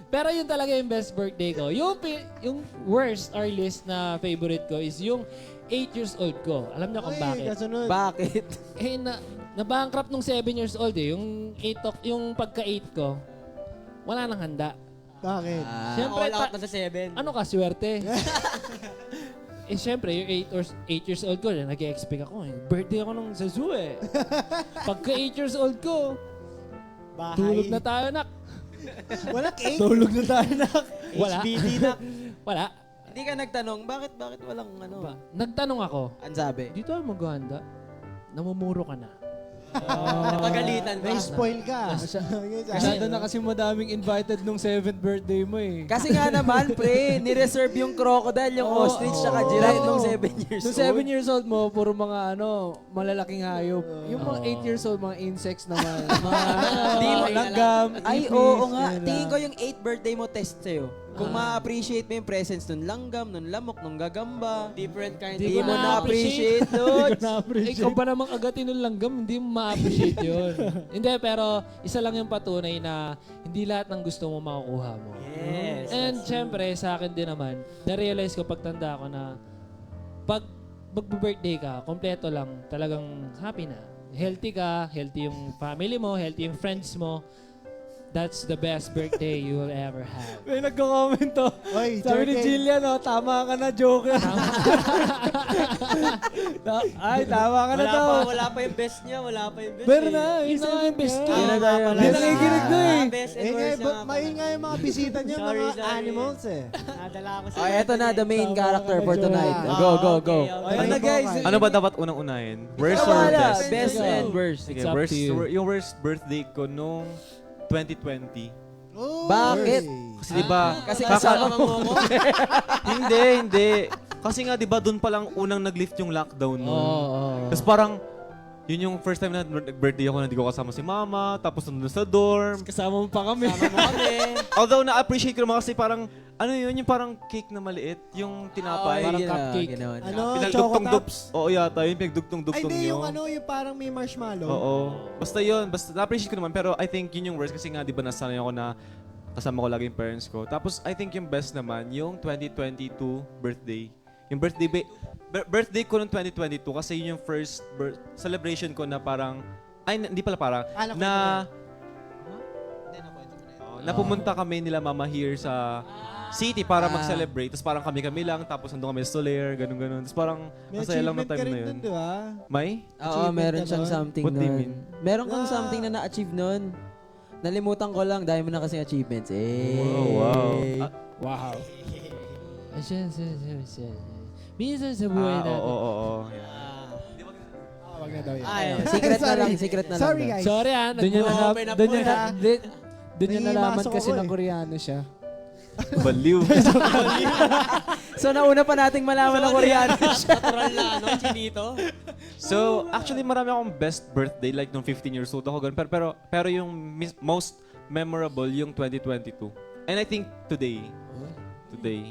Pero yun talaga yung best birthday ko. Yung worst or least na favorite ko is yung 8 years old ko. Alam niyo kung bakit? Kasunod. Bakit? Na-bankrupt nung 7 years old eh. Yung pagka-8 ko, wala nang handa. Bakit? Siyempre, All out na sa 7. ano ka, swerte? Siyempre, yung 8 years old ko, nag-expect ako. Birthday ako nung sa zoo eh. Pagka 8 years old ko, Bahay. tulog na tayo, nak. Walang cake. Tulog na tayo na. Wala. HBD na. Wala. Hindi ka nagtanong, bakit walang ano? Nagtanong ako, Ang sabi. dito ako maghahanda. Namumuro ka na. Napagalitan ba? Na-spoil ka. Masyado na kasi madaming invited nung 7th birthday mo eh. Kasi nga naman, pre, ni-reserve yung crocodile, yung ostrich, tsaka giraffe nung 7 years Nung old. 7 years old mo, puro mga malalaking hayop. Yung mga 8 years old, mga insects naman. Mga Di mo- langgam, Ay, ipis, oo nga. yun Tingin lang. ko yung 8th birthday mo test sa'yo. Kung ma-appreciate mo yung presence nun langgam, nun lamok, nun gagamba. Different kind Hindi of... mo na-appreciate doon. Ikaw pa namang agatin ng langgam, hindi mo ma-appreciate yun. Hindi, pero isa lang yung patunay na hindi lahat ng gusto mo makukuha mo. Yes. And syempre, sa akin din naman, na-realize ko pagtanda ko na pag mag-birthday ka, kompleto lang, talagang happy na. Healthy ka, healthy yung family mo, healthy yung friends mo. That's the best birthday you will ever have. May nagko-comment to. Oy, Sabi ni Jordan. Jillian, tama ka na, Joker. Tama ka na daw. Wala pa yung best niya. Wala pa yung best. Meron eh. na, Yun na nga yung best ko. Yun na tayo. Hindi nakikinig na eh. Best and Eh nga, worst niya nga pala. maingay yung mga bisita niya, Sorry, mga sorry. animals eh. Nadala ako sa... Oh, eto na, the main Tama character ka na, for Joker. tonight. Ah, Go, go, okay, go. okay. Ayun na guys. Ano ba dapat unang unahin? Worst Ikaw or wala. best? Best Ikaw. and worst. Sige, It's up to you. yung worst birthday ko nung 2020. Oh, Bakit? Kasi diba, Kasi kasama mo ako. hindi. Kasi nga diba doon pa lang unang nag-lift yung lockdown nun. Tapos parang, yun yung first time na nag-birthday ako na hindi ko kasama si mama, tapos nandun sa dorm. Kasama mo pa kami. Sama mo kami. Although na-appreciate ko naman kasi parang, ano yun, yung parang cake na maliit, yung tinapay. Parang cupcake. Ginawan. Ano, Pinagdugtong choco tops? Oo, yata, yun, Ay, pinagdugtong-dugtong hindi, yun. yung ano, yung parang may marshmallow. Oo. Basta yun, basta na-appreciate ko naman, pero I think yun yung worst kasi nga, di ba, nasanay ako na kasama ko lagi yung parents ko. Tapos, I think yung best naman, yung 2022 birthday. Yung birthday ko noong 2022 kasi yun yung first celebration ko na parang, hindi pala parang, Nakwento na, mo yan. Hindi, nakwento mo na yan. na pumunta kami nila mama here sa city para mag-celebrate. Tapos parang kami-kami lang, tapos nandun kami sa Soler, ganun-ganun. Tapos parang May masaya lang na achievement ka time rin na yun. dun, di ba? May? Oo, Achievement meron ka siyang doon? something What do you nun. mean? Meron kang Ah. something na na-achieve nun. Nalimutan ko lang dahil mo na kasi achievements. Eh. Wow. Wow. Minsan sa buhay Oo, natin. oo. Wag na daw yun. Ay, Secret na Sorry. lang, secret na lang. Sorry, daw. guys. Sorry Doon niya Open up doon po, niya ha? doon niya nalaman Nangihimasok kasi ako na eh. Koreano siya. Baliw. So, nauna pa nating malaman na Koreano. natural na, chinito. So, actually, marami akong best birthday, like nung 15 years old ako, ganun. Pero yung most memorable, yung 2022. And I think today. Day,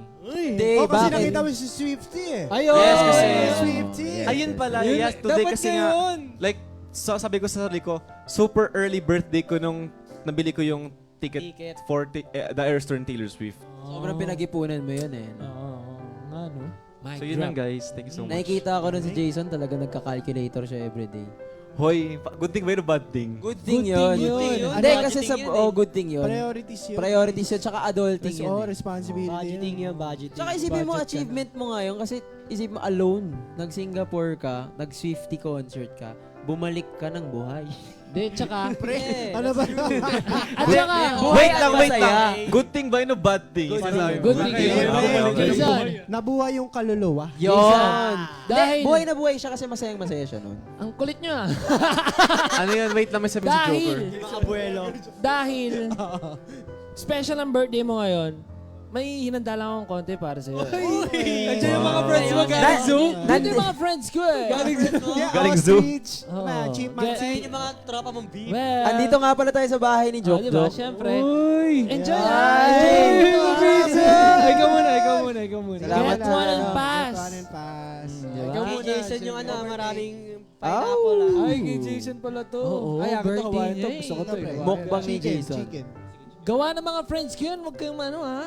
Kasi bakit? nakita mo si Swifty eh. Ayun! Yes, kasi... Swifty. Yes. Ayun pala, Yun, yes, today dapat kasi nga, ngayon. like, sabi ko sa sarili ko, super early birthday ko nung nabili ko yung ticket Ticket. for the Airstream Taylor Swift. Sobrang pinag-ipunan mo yun eh. Oo, nga no. Mic So yun lang drop. guys, thank you so much. Nakikita ko nun si Jason, talaga nagka-calculator siya everyday. Hoy, good thing ba yun o bad thing? Good thing Good yun. thing yun. Hindi, Budgeting kasi sa... yun Oh, good thing yun. Priorities yun. Priorities yun, tsaka adulting yun. eh. Responsibility Budgeting yun, budgeting. Tsaka isipin mo, Budget ka achievement mo ngayon kasi isipin mo alone. Nag-Singapore ka, nag-Swifty concert ka, bumalik ka ng buhay. Di, tsaka, Ano ba? at tsaka, Wait lang. masaya. Good thing ba yun o bad thing? Sinasabi mo. good thing Okay, yun. okay. Jason, Nabuhay yung kaluluwa. Yun! Dahil- Buhay na buhay siya kasi masayang-masaya siya nun. ang kulit nyo ah. Ano yan? Wait lang, may sabi si Joker. Dahil, Mga abuelo. dahil, special ang birthday mo ngayon, may hinanda lang akong konti para sa'yo. Andiyan yung mga friends mo, Ayun. guys. Zoom. Nandito yung mga friends ko eh. Galing zoo. Oh. Cheap Get- Ayun yung mga tropa mong beef. Well, Andito nga pala tayo sa bahay ni oh, Jok diba? Jok. Siyempre. Uy! Enjoy Ay! na! Ikaw muna. Salamat Get sa one and ano. pass. Ikaw Kay muna. Jason yung ano, maraming Oh. pineapple ah. Ay, kay Jason pala to. Oo, Ay, ako to, birthday kawain to. niya eh. Gusto ko to. eh. Mukbang ni Jason. Chicken. Gawa ng mga friends ko yun. Huwag kayong ano ha.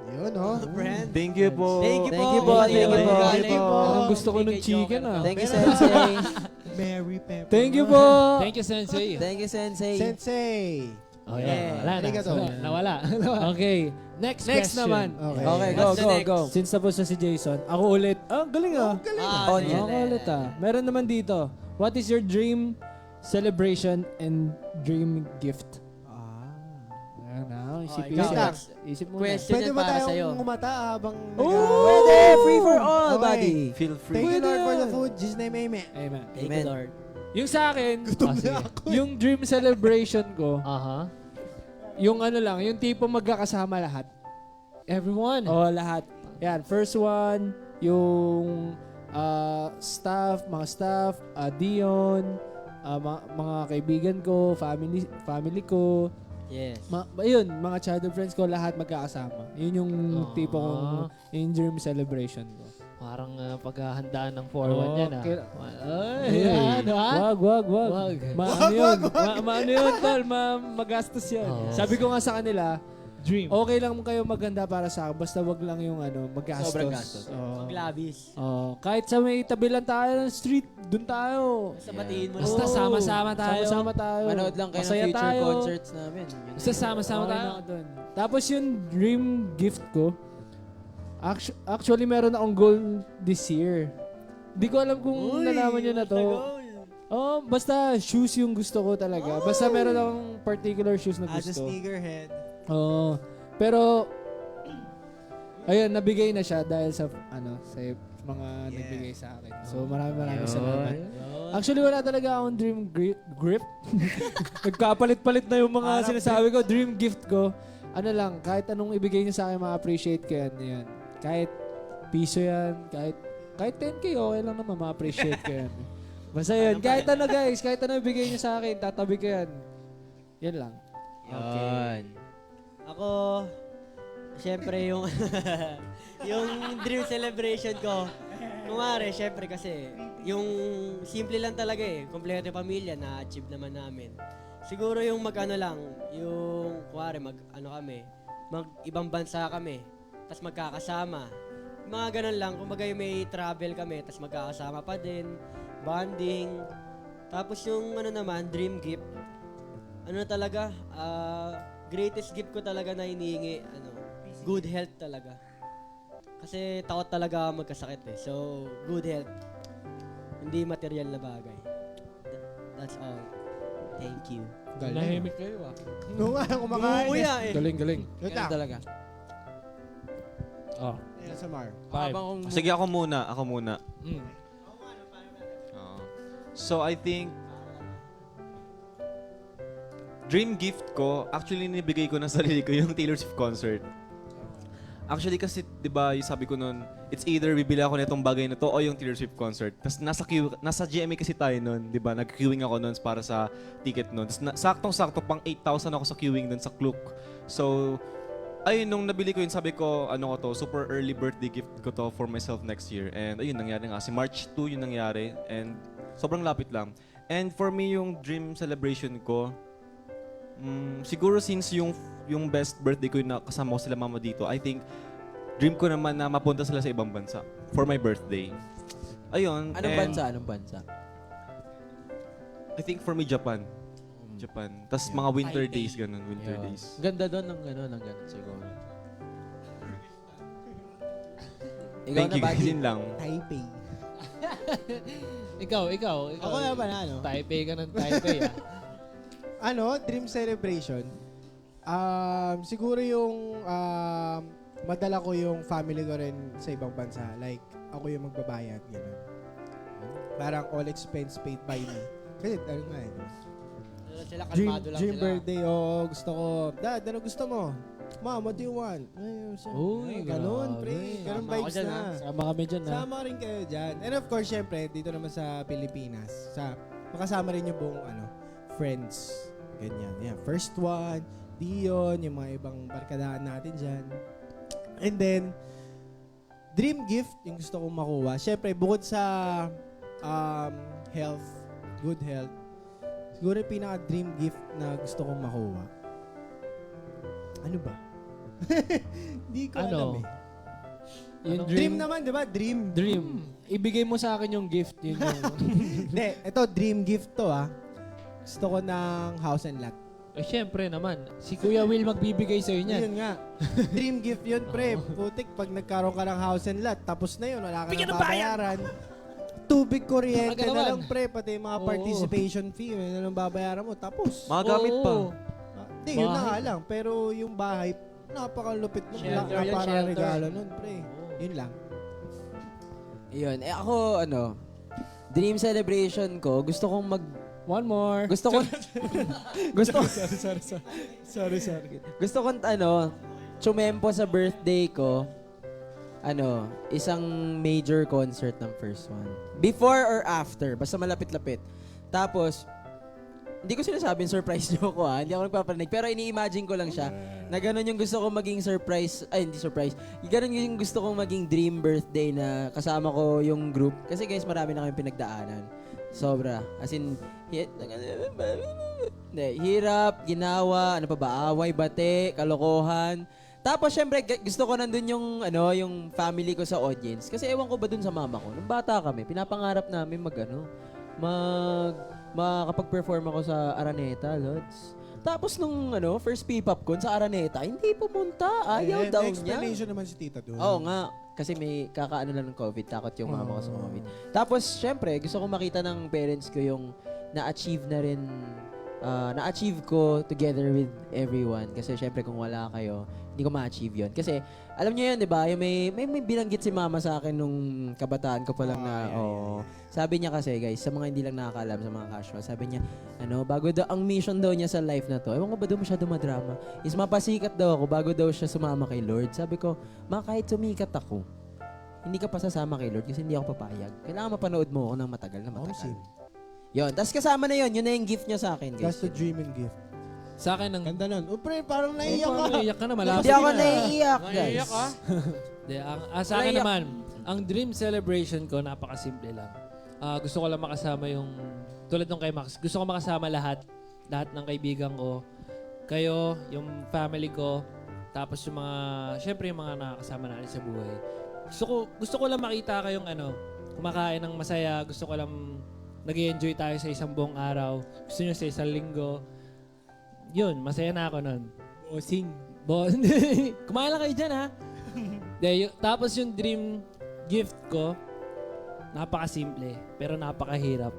Yun, oh. Friend. Thank you po. Thank you Thank po. you po, thank you po. Galing po. Parang gusto ko ng Kay chicken, Joker ah. to. Thank you, Sensei. Mary Pepper. Thank you po. Thank you, Sensei. Thank you, Sensei. Sensei. Oh, Yeah. yeah. Wala na. Arigato. Nawala. Okay. Next Next question. naman. Okay. Okay, go, What's the go, next? go. Since tapos na si Jason, ako ulit. Ah, galing ah. Ah, On sige. yan. Ako ulit ah. Meron naman dito. What is your dream celebration and dream gift? Ayan na. Okay, Isip ikaw. Isip mo Question na. Pwede yan ba para sa'yo. tayong umata habang Pwede, free for all, Okay. buddy. Feel Thank free. you, Pwede Lord, for yan. the food. Jesus name, amen. Amen. Thank Amen. you, Lord. Yung sa akin, Sige. yung dream celebration ko, Aha. yung ano lang, yung tipo magkakasama lahat. Everyone. O, lahat. Yan, first one, yung mga staff, Dion, mga kaibigan ko, family ko, Yes. ayun, mga childhood friends ko, lahat magkakasama. Yun yung tipo kong Ah. yung dream celebration ko. Parang paghahandaan ng 4-1 yan ah. Okay. Ay, ano ha? Wag. Wag. Ano yun? Ano yun, tol? Magastos yan. Oo. Sabi ko nga sa kanila, Dream. okay lang kayo maganda para sa akin, basta wag lang yung magastos. Sobrang gastos. Oo. Maglabis. Kahit sa may tabi lang tayo ng street, dun tayo. Basta batiin mo Basta lang. sama-sama tayo. Sama-sama tayo. Manood lang kayo ng Masaya future tayo. concerts namin. Yun. Basta sama-sama Okay tayo. na dun. Tapos yung dream gift ko, actually meron akong goal this year. Di ko alam kung nalaman nyo na to. Oh, basta shoes yung gusto ko talaga. Basta meron akong particular shoes na As a gusto. sneakerhead. Oo. Pero ayun, nabigay na siya dahil sa sa mga nagbigay sa akin. So maraming salamat. Actually wala talaga akong dream grip. Nagkapalit-palit na yung mga sinasabi ko, dream gift ko. Ano lang, kahit anong ibigay niyo sa akin, ma-appreciate ko yan. Yan. Kahit piso yan, kahit 10K, okay lang naman, ma-appreciate ko yan. Basta yun, kahit ano guys, kahit ano ibigay niyo sa akin, tatabi ko yan. Yan lang. Yun. Ako, syempre yung yung dream celebration ko, kumare, syempre kasi, yung simple lang talaga eh, kompleto yung pamilya, na-achieve naman namin. Siguro yung mag-ano lang, yung, kumare, mag-ibang bansa kami, tas magkakasama. Mga ganun lang, kumbaga yung may travel kami, tas magkakasama pa din, bonding. Tapos yung ano naman, dream gift, ano talaga, greatest gift ko talaga na hinihingi, good health talaga. Kasi takot talaga magkasakit eh. So, good health. Hindi material na bagay. That's all. Thank you. Nahimik kayo ah. Oo nga, kumakain. Umuya eh. Galing, galing. Wait lang. talaga. Oh, Ayan, sa Mar. 5. Sige, ako muna. Mm. Oo. So, I think, dream gift ko, actually, nibigay ko ng sarili ko yung Taylor Swift concert. Actually, kasi, di ba, yung sabi ko nun, it's either bibili ako nitong bagay na to o yung Taylor Swift concert. Tapos nasa GMA kasi tayo nun, di ba? Nag-queuing ako nun para sa ticket nun. Tapos saktong-sakto, pang 8,000 ako sa queuing nun sa Klook. So, ayun, nung nabili ko yun, sabi ko, ano ko to, super early birthday gift ko to for myself next year. And ayun, nangyari nga. Si March 2 yun nangyari. And sobrang lapit lang. And for me, yung dream celebration ko, siguro since yung best birthday ko yun na kasama ko sila mama dito, I think, dream ko naman na mapunta sila sa ibang bansa for my birthday. Ayun. Anong and bansa? Anong bansa? I think for me, Japan. Japan. Tapos mga winter days, ganun. Winter Yeah. days. Ganda doon ng ganun siguro. Ikaw Thank na you. Baggy. Yun lang. Taipei. Ikaw. Ako na ba na, ano? Taipei ka ng Taipei ah. Dream celebration. Siguro yung madala ko yung family ko rin sa ibang bansa. Like, ako yung magbabayad, gano'n. Parang all expense paid by me. Kasi, ano nga eh. Sila Dream, kalmado lang dream sila. birthday, gusto ko. Dad, ano gusto mo? Mom, what do you want? Uy, ganun, grabe. pre. Ganun Sama ako vibes dyan, na. Sama kami dyan ha. Sama rin kayo dyan. And of course, syempre, dito naman sa Pilipinas, makasama rin yung buong, friends. Ganyan. Yeah. First one, Dion, yung mga ibang barkadahan natin dyan. And then, dream gift, yung gusto kong makuha. Syempre, bukod sa health, good health, siguro yung pinaka-dream gift na gusto kong makuha. Ano ba? Hindi ko Ano? alam eh. Yung Dream naman, di ba? Dream. Dream. Ibigay mo sa akin yung gift. Yun yung... Hindi, ito dream gift to Gusto ko ng house and lot. Eh, syempre naman. Si Kuya Will magbibigay sa'yo niyan. Yun nga. Dream gift yun, pre. Putik, pag nagkaroon ka ng house and lot, tapos na yun, wala ka nang babayaran. Tubig, kuryente Talaga na naman. lang, pre. Pati yung mga Oo. participation fee, yun na lang babayaran mo. Tapos, Magamit pa. Oo. hindi, yun na bahay. nga lang. Pero yung bahay, napakalupit mo. Wala Shelter ka yun, para shelter. regalo nun, pre. Yun lang. Yun. Ako, dream celebration ko, gusto kong One more. gusto ko, gusto, Sorry. gusto kong, tsumempo sa birthday ko, isang major concert ng first one. Before or after, basta malapit-lapit. Tapos, hindi ko sinasabing surprise niyo ko hindi ako nagpaparinig. Pero ini-imagine ko lang siya na ganun yung gusto kong maging surprise, hindi surprise. Ganun yung gusto kong maging dream birthday na kasama ko yung group. Kasi guys, marami na kayong pinagdaanan. Sobra. As in, hirap, ginawa, ano pa ba, away, bate, kalokohan. Tapos syempre gusto ko nandun yung yung family ko sa audience kasi ewan ko ba dun sa mama ko. Nung bata kami, pinapangarap namin makapag-perform ako sa Araneta, Lods. Tapos nung first P-pop ko sa Araneta, hindi pumunta. Ayaw daw May niya. explanation naman si tita doon. Oo nga. Kasi may kakaano lang ng COVID. Takot yung mama ko sa COVID. Tapos, syempre, gusto ko makita ng parents ko yung na-achieve na rin, na-achieve ko together with everyone. Kasi syempre, kung wala kayo, hindi ko ma-achieve yun. Kasi, alam niyo yun, di ba? Yung may binanggit si mama sa akin nung kabataan ko pa lang sabi niya kasi, guys, sa mga hindi lang nakakaalam, sa mga casual, sabi niya, bago daw, ang mission daw niya sa life na to, ewan ko ba daw masyado madrama, is mapasikat daw ako bago daw siya sumama kay Lord. Sabi ko, kahit sumikat ako, hindi ka pa sasama kay Lord kasi hindi ako papayag. Kailangan mapanood mo ako ng matagal na matagal. Yun, tapos kasama na yun na yung gift niya sa akin, guys. That's the dream and gift. Sa akin ang... Ganda nun. Pre, parang naiyak ka. Naiyak ka na, malapit. Hindi ako naiiyak, guys. Naiiyak ka? Hindi, sa akin Naiyak. naman, ang dream celebration ko, napakasimple lang. Gusto ko lang makasama yung, tulad nung kay Max, gusto ko makasama lahat ng kaibigan ko, kayo, yung family ko, tapos yung mga, syempre yung mga nakakasama natin sa buhay. Gusto ko lang makita kayong kumakain ng masaya, gusto ko lang nag-enjoy tayo sa isang buong araw, gusto nyo sa isang linggo. Yun, masaya na ako nun. Kumain lang kayo dyan, ha? Tapos yung dream gift ko, napakasimple, pero napakahirap.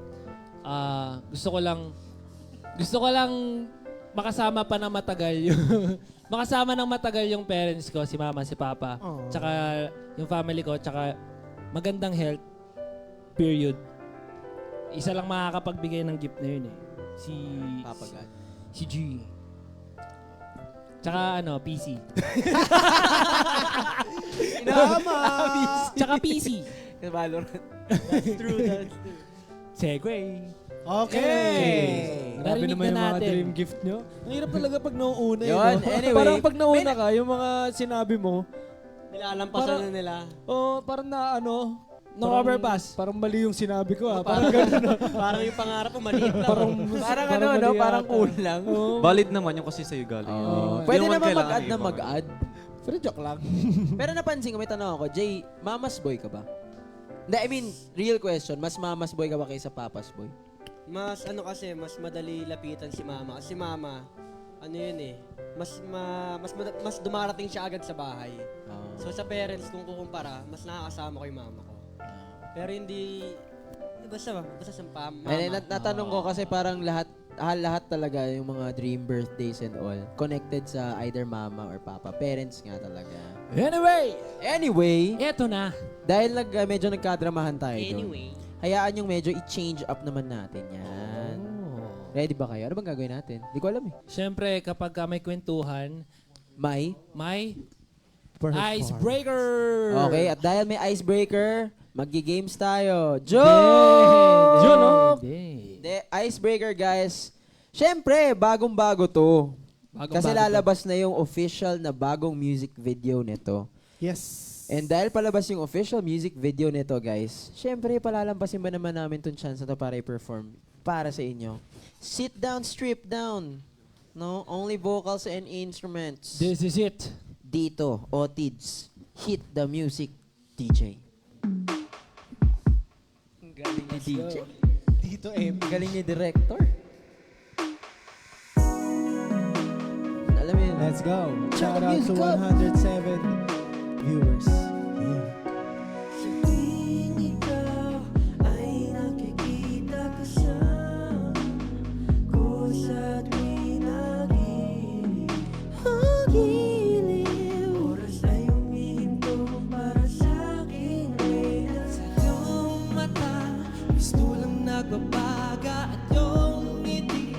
Gusto ko lang makasama pa na matagal yung makasama ng matagal yung parents ko, si mama, si papa, tsaka yung family ko, tsaka magandang health, period. Isa lang makakapagbigay ng gift na yun eh. Papa God. Si G. Tsaka PC. Tsaka PC. Valorant. That's true. Segway. Okay. Grabe Narinig naman yung na mga natin. dream gift nyo. Ang hirap talaga pag nauuna Yun, no? anyway. Parang pag nauna ka, yung mga sinabi mo, Nilalampasan na nila. parang na No-overpass. Parang mali yung sinabi ko Parang ganun. Parang yung pangarap mo maliit lang. Parang mali parang yata. kulang. Valid naman yung kasi sa'yo galing. Pwede Hindi naman kailangan mag-add na i-ibang. mag-add. Pero joke lang. Pero napansin ko, may tanong ako, Jay, mama's boy ka ba? Hindi, I mean, real question, mas mama's boy ka ba kaysa papa's boy? Mas mas madali lapitan si mama. Kasi mama, yun eh, mas dumarating siya agad sa bahay. So sa parents, kung kukumpara, mas nakakasama ko yung mama ko. Pero hindi, basta sa mama. Natanong ko kasi parang lahat talaga yung mga dream birthdays and all, connected sa either mama or papa. Parents nga talaga. Anyway, Eto na. dahil medyo nagkadramahan tayo doon, hayaan yung medyo i-change up naman natin yan. Ready ba kayo? Ano bang gagawin natin? Di ko alam eh. Siyempre, kapag may kwentuhan, May? may icebreaker! Okay, at dahil may icebreaker, maggi-games tayo. Joe! Yun, no? The icebreaker, guys. Siyempre, bagong-bago to. Kasi lalabas na yung official na bagong music video nito. Yes. And dahil palabas yung official music video nito, guys, syempre, palalampasin ba naman namin itong chance na to para i-perform para sa inyo. Sit down, strip down. No? Only vocals and instruments. This is it. Dito, Otids. Hit the music, DJ. Ang galing ni DJ. Dito, M. Ang galing ni director. Alam mo yun. Let's go. Check Shout the out music to up. 107 viewers. Yeah. Nagbabaga at yung ngiti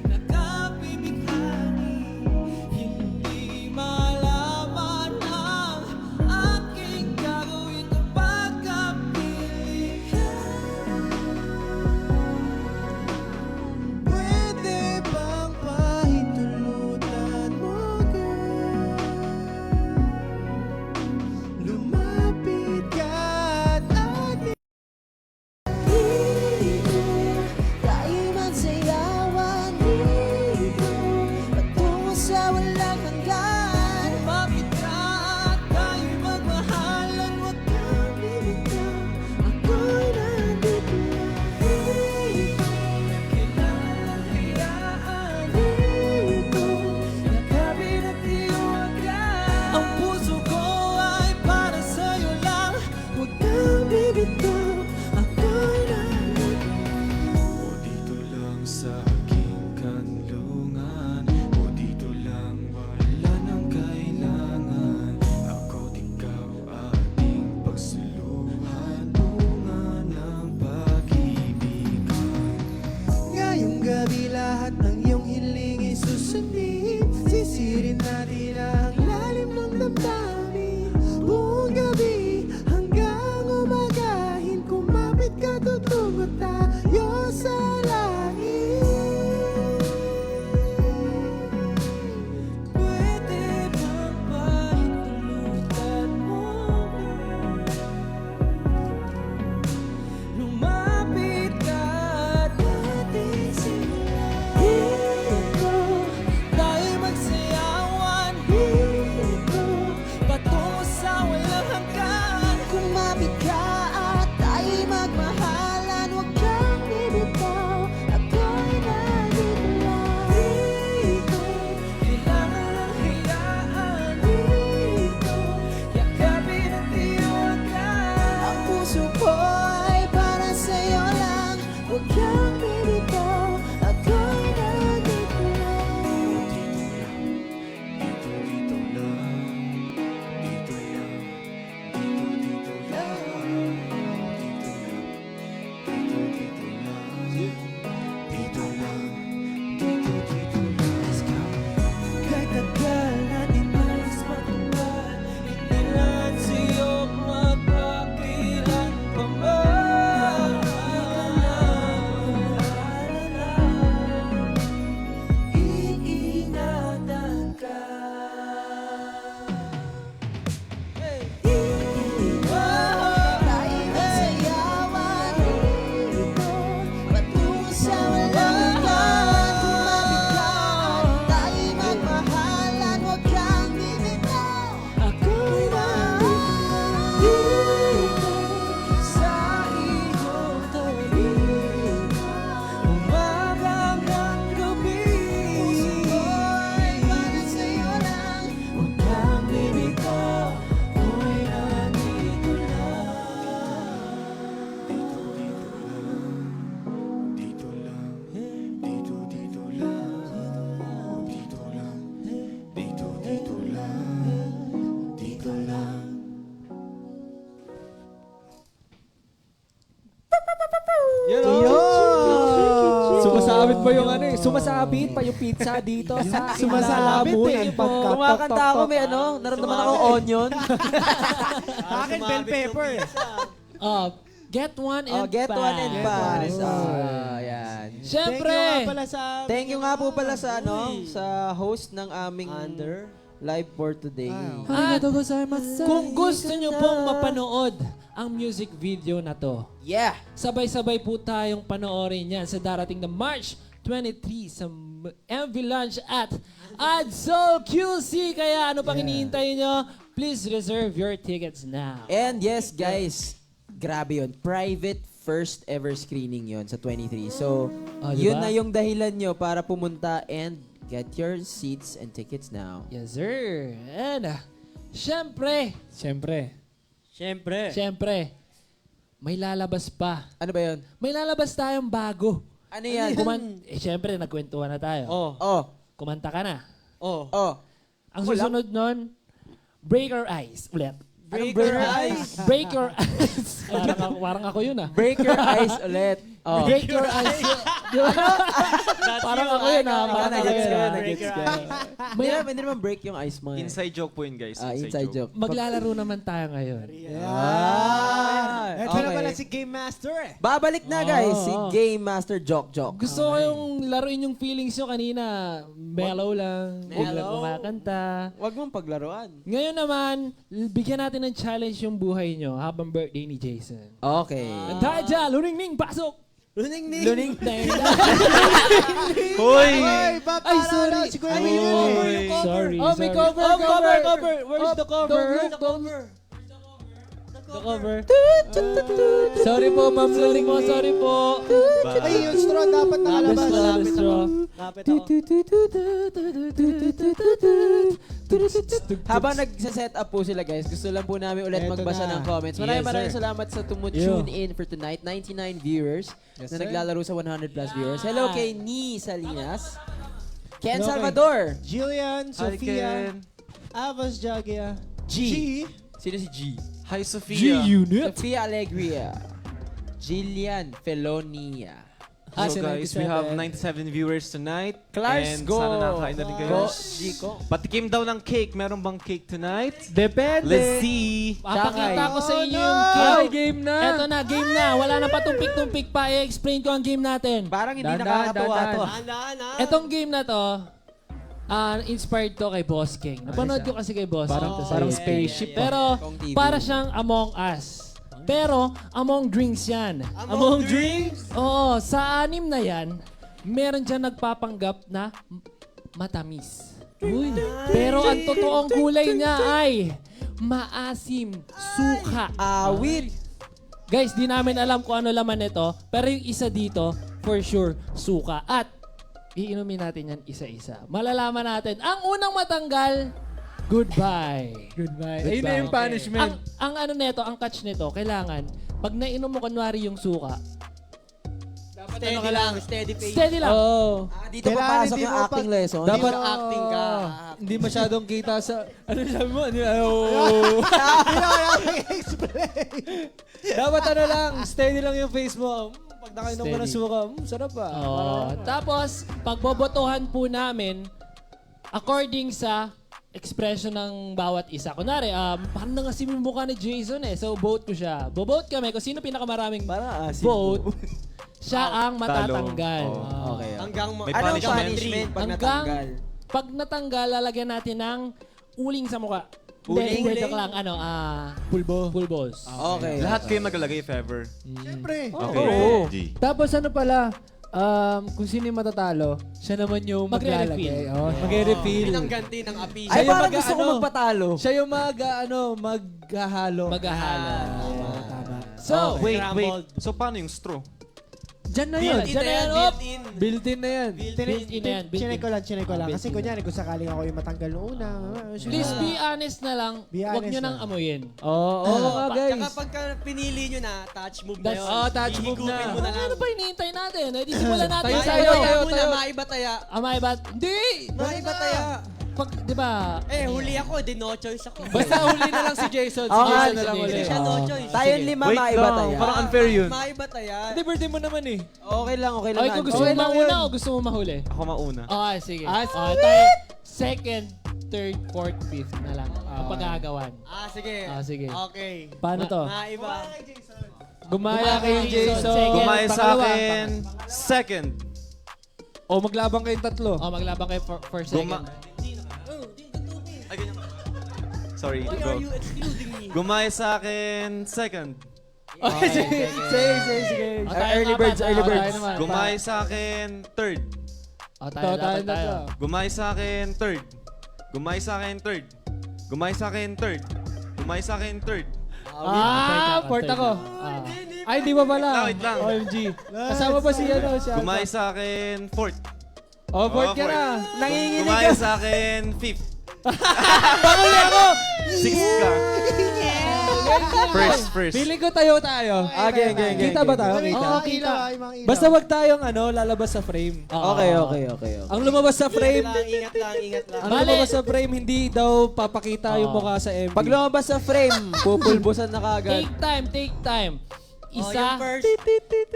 nagkabibighani. Hindi malaman ang aking gagawin kapag kapili ka. Pwede bang pahintulutan mo, girl? Lumapit ka at atin. Tayo magsayawan dito patungo sa walang hanggan. Lumapit ka at tayo'y magmahalan. Huwag kang bibitaw, ako'y nandito lang. Kailangan lang hayaan dito. Yakapin at iyong agad. Ang puso ko ay para sa'yo lang. Huwag kang bibitaw, ako'y nandito. O dito lang sa aking kanlungan, o dito lang wala nang kailangan. Ako't ikaw ating pagsuluhan, bunga ng pag-ibigan. Ngayong gabi lahat ng iyong hiling isusundin. Sisirin natin ang lalim ng damdamin. Buong gabi hanggang umagahin. Kumapit ka, tutungo tayo sa langit. Pwede bang pahintulutan mo, girl? Lumapit ka at ating simulan. Dito tayo magsayawan. Sumasabit pa yung ano eh. Sumasabit pa yung pizza dito sa Sumasabit ilamunan. eh. Kumakanta ako, may ano, naramdaman ako onion. Sa akin, bell pepper. Get one and Get one and pass. pass. Yan. Siyempre, Thank you nga po pala sa sa host ng aming live for today. at kung gusto nyo pong mapanood ang music video na to, Yeah. sabay-sabay po tayong panoorin yan sa darating na March 23 sa MV Lunch at Adsol QC. Kaya ano pang hinihintay nyo? Please reserve your tickets now. And yes, guys, grabe yun. Private first ever screening yon sa 23. So, yun diba? na yung dahilan nyo para pumunta and get your seats and tickets now. Yes, sir. And, syempre, may lalabas pa. Ano ba yun? May lalabas tayong bago. Ano yan? Syempre, nagkwentuhan na tayo. Oh. Kumanta ka na. Oh. Ang susunod nun, Break Your Eyes. Ulit. Break your eyes. Break Your Eyes. parang ako yun ah. Break your eyes ulit. Oh. Break Your Eyes. Parang ako yun ah. Parang ako yun ah. Hindi naman break yung eyes mo. Inside joke po yun, guys. Inside joke. Maglalaro naman tayo ngayon. Ito na pala si Game Master eh. Babalik na guys, si Game Master Joke. Gusto ko yung laruin yung feelings nyo kanina. Mellow lang. Biglang kumakanta. Huwag mong paglaruan. Ngayon naman, bigyan natin ng challenge yung buhay nyo habang birthday ni Jason. Okay. Dahil dyan, luning-ning, pasok! Luning. Hoy! Ay, sorry. Sorry. Oh, may cover. Where's the cover? The cover. Sorry po, ma'am. Sorry po. Ay, yung straw dapat nakalabas. Lapit ako. Habang nagsa-set up po sila guys, gusto lang po namin ulit Eto magbasa na. ng comments. Maraming salamat sa tune in for tonight. 99 viewers na naglalaro sa 100 plus viewers. Hello kay Ni Salinas, Ken Hello kay Salvador, Jillian, Sofia, Ken. Avas Jagia, G. Sino si G? Hi, Sophia. Sofia Alegria, Jillian Felonia. So guys, we have 97 viewers tonight. Clarks, and go! sana nakakain na din kayo. Go, Zico. Patikim daw ng cake. Meron bang cake tonight? Depende. Let's see. Papakita ko sa inyo yung Ay, game. game na. Eto na, game na. Wala na patumpik-tumpik pa. I-explain ko ang game natin. Parang hindi Dahan, nakakatuwa dahan, to. Handaan ha. Etong game na to, inspired to kay Boss King. Napanood ko kasi kay Boss. Parang spaceship. Pero, Kong TV. para siyang Among Us. Pero, Among Drinks yan. Among Drinks? Oo, sa anim na yan, meron dyan nagpapanggap na matamis. Uy. Pero ang totoong kulay niya ay maasim, suka. Awit. Guys, di namin alam kung ano laman nito, pero yung isa dito, for sure, suka. At, iinumin natin yan isa-isa. Malalaman natin, ang unang matanggal, goodbye. Ayun na yung punishment. Ang ano nito, ang catch nito, kailangan, pag nainom mo kunwari yung suka, Steady lang, steady pace. steady lang. Oo. Dito papasok yung acting lesson. Dapat acting ka. Hindi masyadong kita sa... Ano sabi mo? Dapat ano lang, steady lang yung face mo. Pag nakainom ka ng suka, sarap pa. Tapos, pagbobotohan po namin, according sa expression ng bawat isa. Kunwari, parang nangasim yung mukha ni Jason eh. So, vote ko siya. Bobote kami kung sino pinakamaraming vote, siya ang matatanggal. Okay. Hanggang May Anong punishment. punishment pag Hanggang, natanggal? pag natanggal, lalagyan natin ng uling sa mukha. Uling? Hindi, joke lang. Pulbos. Okay. Lahat kayo maglalagay if ever. Siyempre. Okay. Tapos ano pala, kung sino yung matatalo, siya naman yung Magre-refill. maglalagay. Magre-refill. pinangganti ng api. Ay, Siya yung parang gusto ko magpatalo. Siya yung maghahalo. Maghahalo. Tama. So, Wait. Scrambled. So, paano yung straw? Diyan na yun. Diyan na yan, op! Built-in na yan. Built-in na yan, built-in. Chinay ko lang. Kasi kunyari, kung sakaling ako yung matanggal noong una. Please be honest na lang. Be Huwag honest nyo na. nang amuyin. Oo nga guys. Tsaka pagka pinili nyo na, touch move na That's- yun. touch move na. Hihigupin mo na lang. Ano pa hinihintay natin? Eh, di simulan natin. Tayo, Tayo tayo. muna, maiba taya. Amay ba? Hindi! Maiba taya. di ba? Huli ako, di no choice ako. Basta huli na lang si Jason. Si Oo, Jason na si lang Jason. uli. Hindi siya no choice. Tayong lima, Wait maiba lang, tayo. parang unfair yun. Maiba tayo. Hindi, birthday mo naman eh. Okay lang, okay lang. Okay, kung gusto mo Okay lang mauna yun. o gusto mo mahuli? Ako mauna. Okay, sige. Ah, Tayo, second, third, fourth, fifth na lang. Ang pagkakagawan. Sige. Sige. Okay. Paano to? Maiba. Gumaya kay Jason. Second. Gumaya sa Pangalawa. akin, second. O maglabang kayong tatlo. Oh, maglabang kayo for second. Ay, ganyan. Sorry, Why go. are you excluding me? Gumaya sa akin, second. Sige. Oh, tayo Early nga birds, ba? early Oh, birds. tayo naman. Gumaya sa akin, third. Oh, Ito, tayo, tayo dapat tayo. tatlo. Gumaya sa akin, third. Gumaya sa akin, third. Gumaya sa akin, third. Gumaya sa akin, third. Fourth ako. Ah. Ay, di ba pala? Wait lang. OMG. Kasama pa si ano, si Alpha. Gumaya sa akin, fourth. Oh, fourth Oh, ka na. Nanginginig Gumaya ka. sa akin, fifth. Pakuli ako! Sixth ka. First. Feeling ko tayo. Okay. Kita ba tayo? Kita. Oo, kita. Basta wag tayong lalabas sa frame. Okay. Ang lumabas sa frame, Ingat lang. ang lumabas sa frame, hindi daw papakita yung mukha sa MV. Pag lumabas sa frame, pupulbusan na kagad. Take time. Yung Isa. first.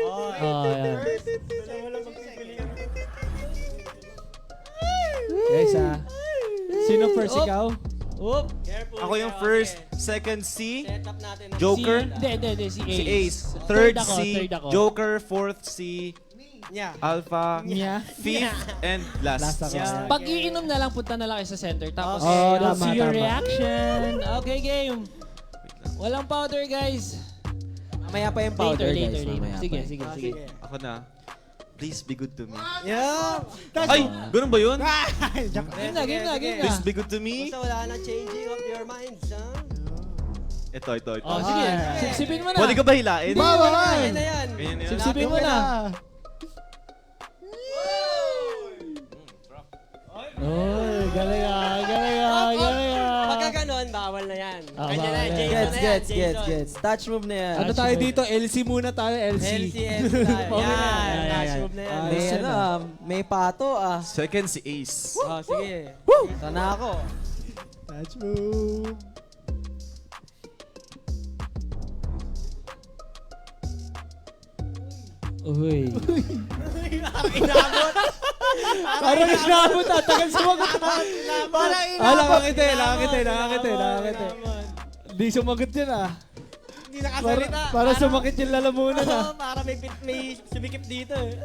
Oh, yeah. Guys, sino first, ikaw? Careful. Ako yung first, second C, Set up natin. Joker, Hindi, si Ace. si Ace. Third ako, C, third ako. Joker, fourth C, Yeah. Alpha, Yeah. fifth, and last. Yeah. Pag iinom na lang, punta na lang kayo sa center. Tapos, Okay. we'll Tama, see your tama. reaction. Okay, game. Walang powder, guys. Mamaya pa yung powder, Later. guys. Mamaya pa Sige, yun. sige. Ako na. Please be good to me. Yeah. Ay! Ganun ba yun? Game na. Please be good to me. Basta wala na changing of your minds, ha? Ito. Oh, sige. Sipsipin mo na. Pwede ka ba hilain? Ayan na yan. Ganyan yan. Sipsipin mo na. Oh, galing Pagka ganon, bawal na yan. Ah, Kanya na, bawal na. Jason na yan. Gets. Touch move na yan. Ano tayo dito? LC muna tayo, LC. LCS tayo. Okay na. Yan, touch move na yan. May Ayos yan, may pato Second si Ace. Oh, sige. Sana ako. Touch move. Uy. Parang inabot tagal sumagot. Nakakita. Di sumagot yun Hindi nakasalita. Para sumakit yung lalamunan Oo, para may sumikip dito eh.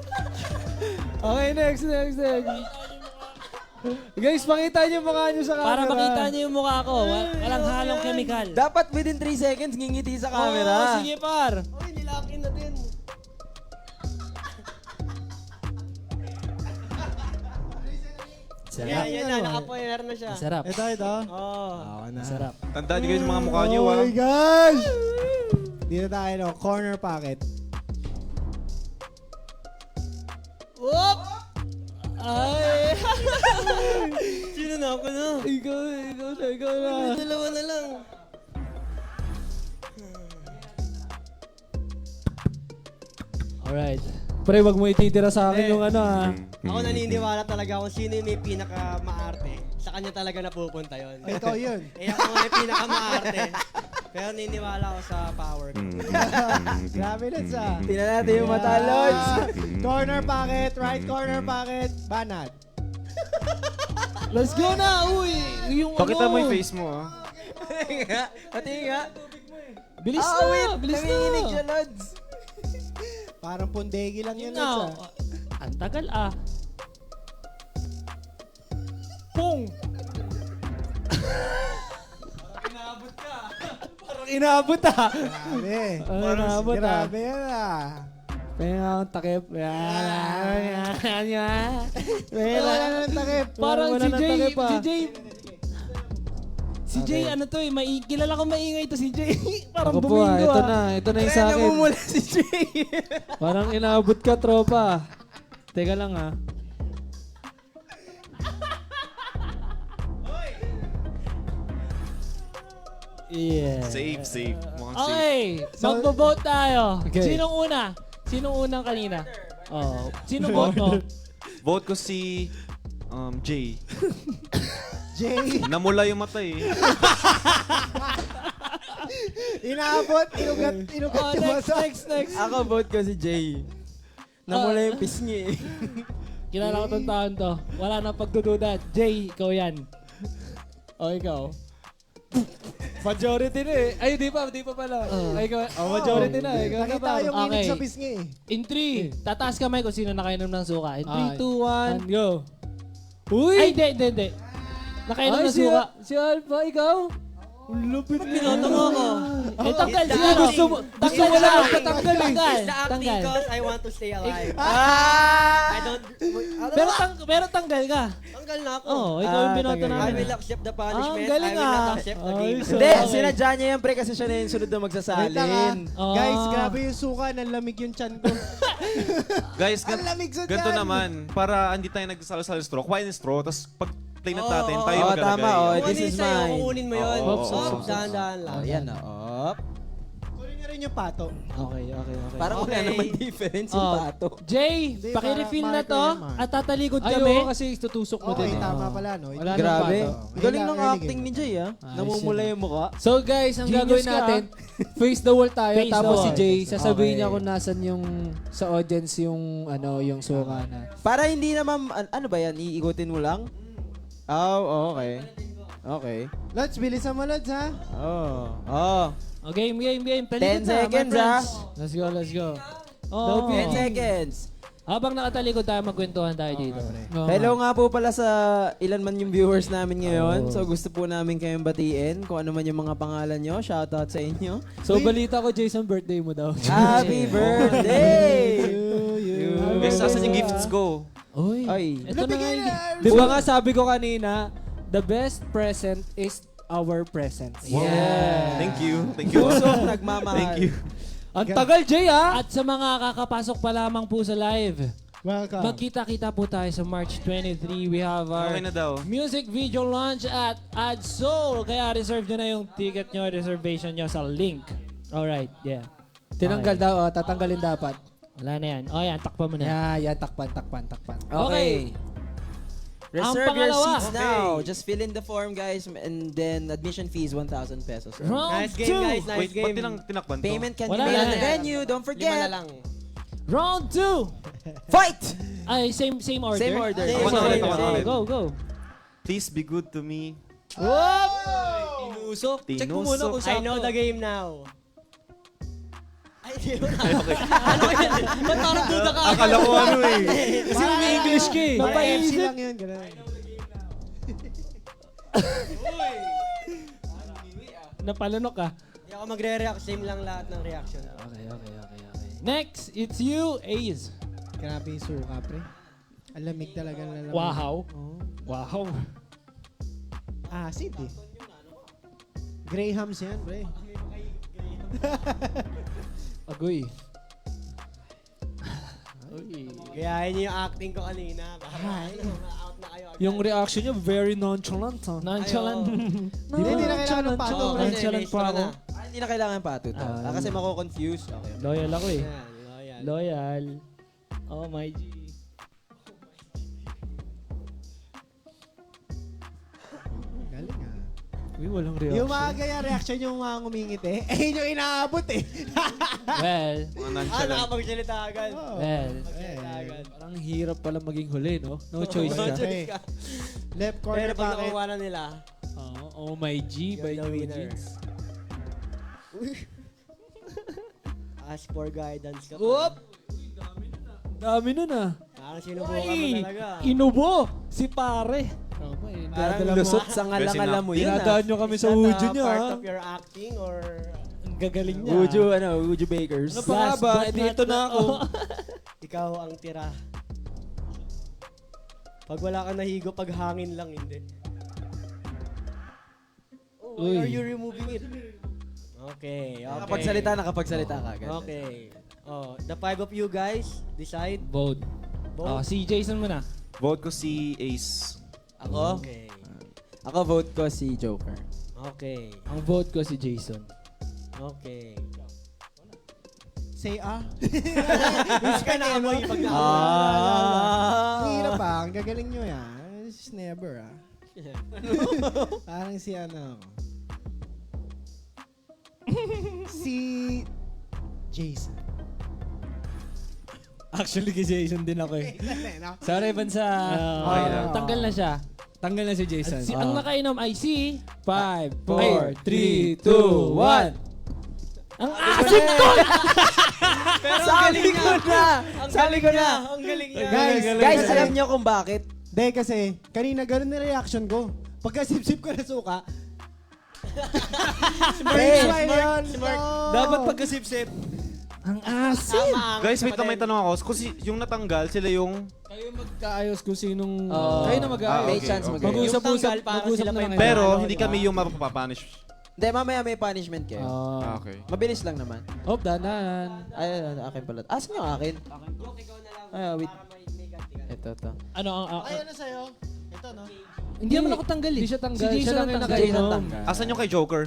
Okay, next. Guys, pakita niyo yung mukha niyo sa camera. Para makita niyo yung mukha ko. Walang halong chemical. Dapat within 3 seconds ngingiti sa camera. Oh, sige, par. Uy, nilakin na din. Sarap. Yan na, nakapoyer na siya. Sarap. Ito. Oh. Sarap. Tandaan niyo guys yung mga mukha niyo, Oh ah. my gosh! Dito tayo, no? Corner pocket. Whoop! Ay! Sino na ako na? Ikaw na. Dalawa na lang. Alright. Pre, wag mo ititira sa akin yung Ako naniniwala talaga kung sino yung may pinaka-maarte. Sa kanya talaga napupunta yon. Ay, ikaw yun. Eh ako yung pinaka-maarte. Pero naniniwala ako sa power ko. Grabe na sa. Tingnan natin yung mata, Lods. Corner pocket, right corner pocket, banat. Let's go na. Uy, yung Pakita mo yung face mo, ah. Pati nga. Bilis Wait. na. Bilis Nanginginig na. siya, Lods. Parang pundegi lang yun. Yun na. Lods, Ang tagal Pong! Parang inaabot Grabe. Inaabot Grabe yan Kaya ang takip. Yan. Wala na ng takip. Parang Wala si nang Jay, takip, si Jay, ano to eh, kilala ko maingay to si Jay. Parang Ako po bumingo ito na yung sa akin. Namumula si Jay. Parang inaabot ka, tropa. Teka lang Yeah. Safe. Mukhang safe. Okay, magbo-vote tayo. Okay. Sinong una? Sinong unang kanina? Oh, sino vote mo? Vote ko si Jay. Jay. Namula yung mata eh. Inaabot, inugat Oh, yung mata. next. Ako vote ko si Jay. Namula yung pisngi. Kilala ko tong taon to. Wala na pagdududa. Jay, ikaw yan. O, ikaw. Majority na eh. Ay, di pa pala. Ay, ikaw, majority na. Ikaw na Nakita ba? ko yung Okay. init sa pisngi eh. In 3, tataas kamay kung sino nakainom ng suka. In 3, 2, 1. And go. Uy! Ay, hindi. Nakainom Ay, ng suka. si Alpha, ikaw? Lupit Binoto mo ako. Eh, tanggal. It's the Siguro gusto mo. acting. Tanggal It's the lang. acting. Patanggal eh. It's the acting Tanggal. cause I want to stay alive. I don't... Pero tanggal ka. Tanggal na ako. Oo, ikaw yung binoto tanggal. I namin. will accept the punishment. Ah, galing I will not ah. accept the Ay, game. so- Hindi, Okay. sinadya niya yan, pre, kasi siya na yung sunod na Wait lang magsasalin. Ah. Guys, grabe yung suka. Nanlamig yung chan ko. Guys, Ang lamig sa ganito tiyan. naman. Para hindi tayo nagsasalo-salo straw. Kuhain yung straw, tapos pag play na natin, Oo, tayo oo, maglalagay. tama, oo. Kung This ano is yung sa'yo, mine. kukunin mo yun. Oo, Oops, oo, Oops, oo. dahan-dahan lang. Oh, yan na. Op. Kunin niyo rin yung pato. Okay. Parang wala Okay. naman difference yung Oh. pato. Jay, Hindi, pakirefill para na to marker yan, at tatalikod Ay, kami. oo, kasi tutusok mo Okay, din. tama pala, no? Wala nang Grabe. pato. Galing ng Early acting game. ni Jay, ah. Ayos Namumula yan, yung mukha. So guys, ang Genius gagawin ka, natin, face the wall tayo, Face the tapos si wall. Jay, sasabihin Okay. niya kung nasan yung sa audience yung yung suka na. Para hindi naman, ano ba yan, iikutin mo lang? Oh, okay. Okay. Lods, bilisan mo, Lods, ha? Oh. Oh, game. 10 Talikod na, my seconds, ah. friends. Let's go. Oh. 10 seconds. Habang nakatalikod tayo, magkwentuhan tayo dito. Oo Hello nga. nga po pala sa ilan man yung viewers namin ngayon. So gusto po namin kayong batiin. Kung ano man yung mga pangalan nyo, shoutout sa inyo. So balita ko, Jason, birthday mo daw. Happy birthday! Guys, asan yung gifts ko? Uy. Ay. Ito na nga yung... Di ba nga sabi ko kanina, the best present is our presence. Yeah. Thank you. Thank you. Pusong nagmamahal. Thank you. Ang tagal, Jay, ha? At sa mga kakapasok pa lamang po sa live, Welcome. magkita-kita po tayo sa March 23. We have our Okay na daw. music video launch at Adsoul. Kaya reserve nyo na yung ticket nyo, reservation nyo sa link. Alright, yeah. Tinanggal daw, tatanggalin dapat. Wala na yan. O yan, takpa mo na. Yan, takpan. Okay. Reserve Ang your pangalawa. seats now. Just fill in the form, guys. And then admission fee is 1,000 pesos. Round Nice game, 2. guys. Nice Wait, ba't game. tinakban to? Payment can Wala be made na at the yan. venue. Don't Lima na forget. lang. Round 2. Fight! Ay, same order. Same order. Same Ako na ulit, ako na order. ulit. Go. Please be good to me. Tinusok. Check mo muna kung Tinusok. I know the game now. Ay, di mo na. Ano yun? Ba't parang duda ka? Akala ko ano eh. Kasi may English ka eh. Para MC lang yun, ganun. Napalunok ka. Hindi ako magre-react. Same lang lahat ng reaction. Okay. Next, it's you, Ace. Grabe yung suka, pre. Ang lamig talaga ng lamig. Wow. Oo. Wow. Acid eh. Grahams yan, pre. Agoy. Gayahin niyo yung acting ko kanina. Para out na kayo. agad. Yung reaction niya, very nonchalant, ha? Nonchalant. Hindi na kailangan ng pato. Oo, kasi Nonchalant may pa straw ako. na. Hindi na kailangan patuto. Kasi mako-confuse. Okay. Loyal ako eh. Yan, loyal. Loyal. Oh my G. Galing ah. Uy, walang reaction. Yung mga gaya reaction yung mga ngumingit eh. Eh, yun yung inaabot eh. Well, Mga nonchalant. Nakapagsalita agad. Oh. well. Magsalita agad. Parang hirap pala maging huli, no? No choice ka. Okay. Left Pero corner pag pocket. nakuha na nila, Oh my G you're by the New winner. Jeans. Ask for guidance ka. Whoop! Dami nun, ah. Parang sinubukan mo Ay, talaga. inubo si pare. Tama eh. Parang Dadala mo. lusot sa ngalang-alam mo yun. Dinadaan nyo kami Is sa that, Ujo nyo, part ha? of your acting or... Ang gagaling niya. Ujo Bakers. Ano pa nga ba? Eh, dito na ako. Ikaw ang tira. Pag wala kang nahigo, pag hangin lang, hindi. Oh, why Uy. are you removing it? Okay. Nakapagsalita ka agad. Okay. Oh, the five of you guys, decide. Vote. Vote. Si Jason muna. Vote ko si Ace. Ako? Okay. Ako vote ko si Joker. Okay. Ang vote ko si Jason. Okay. Say ah. Miss ka na mo yung pag Ang hirap ah. Ang gagaling nyo yan. This is never ah. Parang si ano ako. Si Jason. Actually, kay Jason din ako eh. Sorry, Bansa. Okay lang. Tanggal na siya. Tanggal na si Jason. Ang nakainom ay si 5, 4, 3, 2, 1. ang asim ko! Sabi ko na! Sabi ko na! Ang galing niya. Guys, alam niyo kung bakit? Hindi kasi, kanina ganun na reaction ko. Pagka sip-sip ko na suka, smart yun. Dapat pagka-sip-sip. Ang asim! Guys, wait lang, may tanong ako. Kasi yung natanggal, sila yung... Kayo magkaayos kung sinong... Oo. kayo na mag-aayos. May chance mag-aayos. Mag-usap-usap. Yung tanggal, parang Mag-usap sila na pa lang yung- kayo. Pero, Pero, hindi diba? kami yung mapapanish. Hindi, mamaya may punishment kayo. Ah. Okay. Mabilis lang naman. Oh, danan. Ay, akin pala. Asan yung akin? Brooke, ikaw na lang. Ay, wait. Para may ganti ka. Ito. Ano ang... Ay, ano sa'yo? Ito, no? Hindi naman ako tanggal eh. Hindi siya tanggal. Si Jason siya lang ang yung tanggal. nakainom. tanggal. Asan yung kay Joker?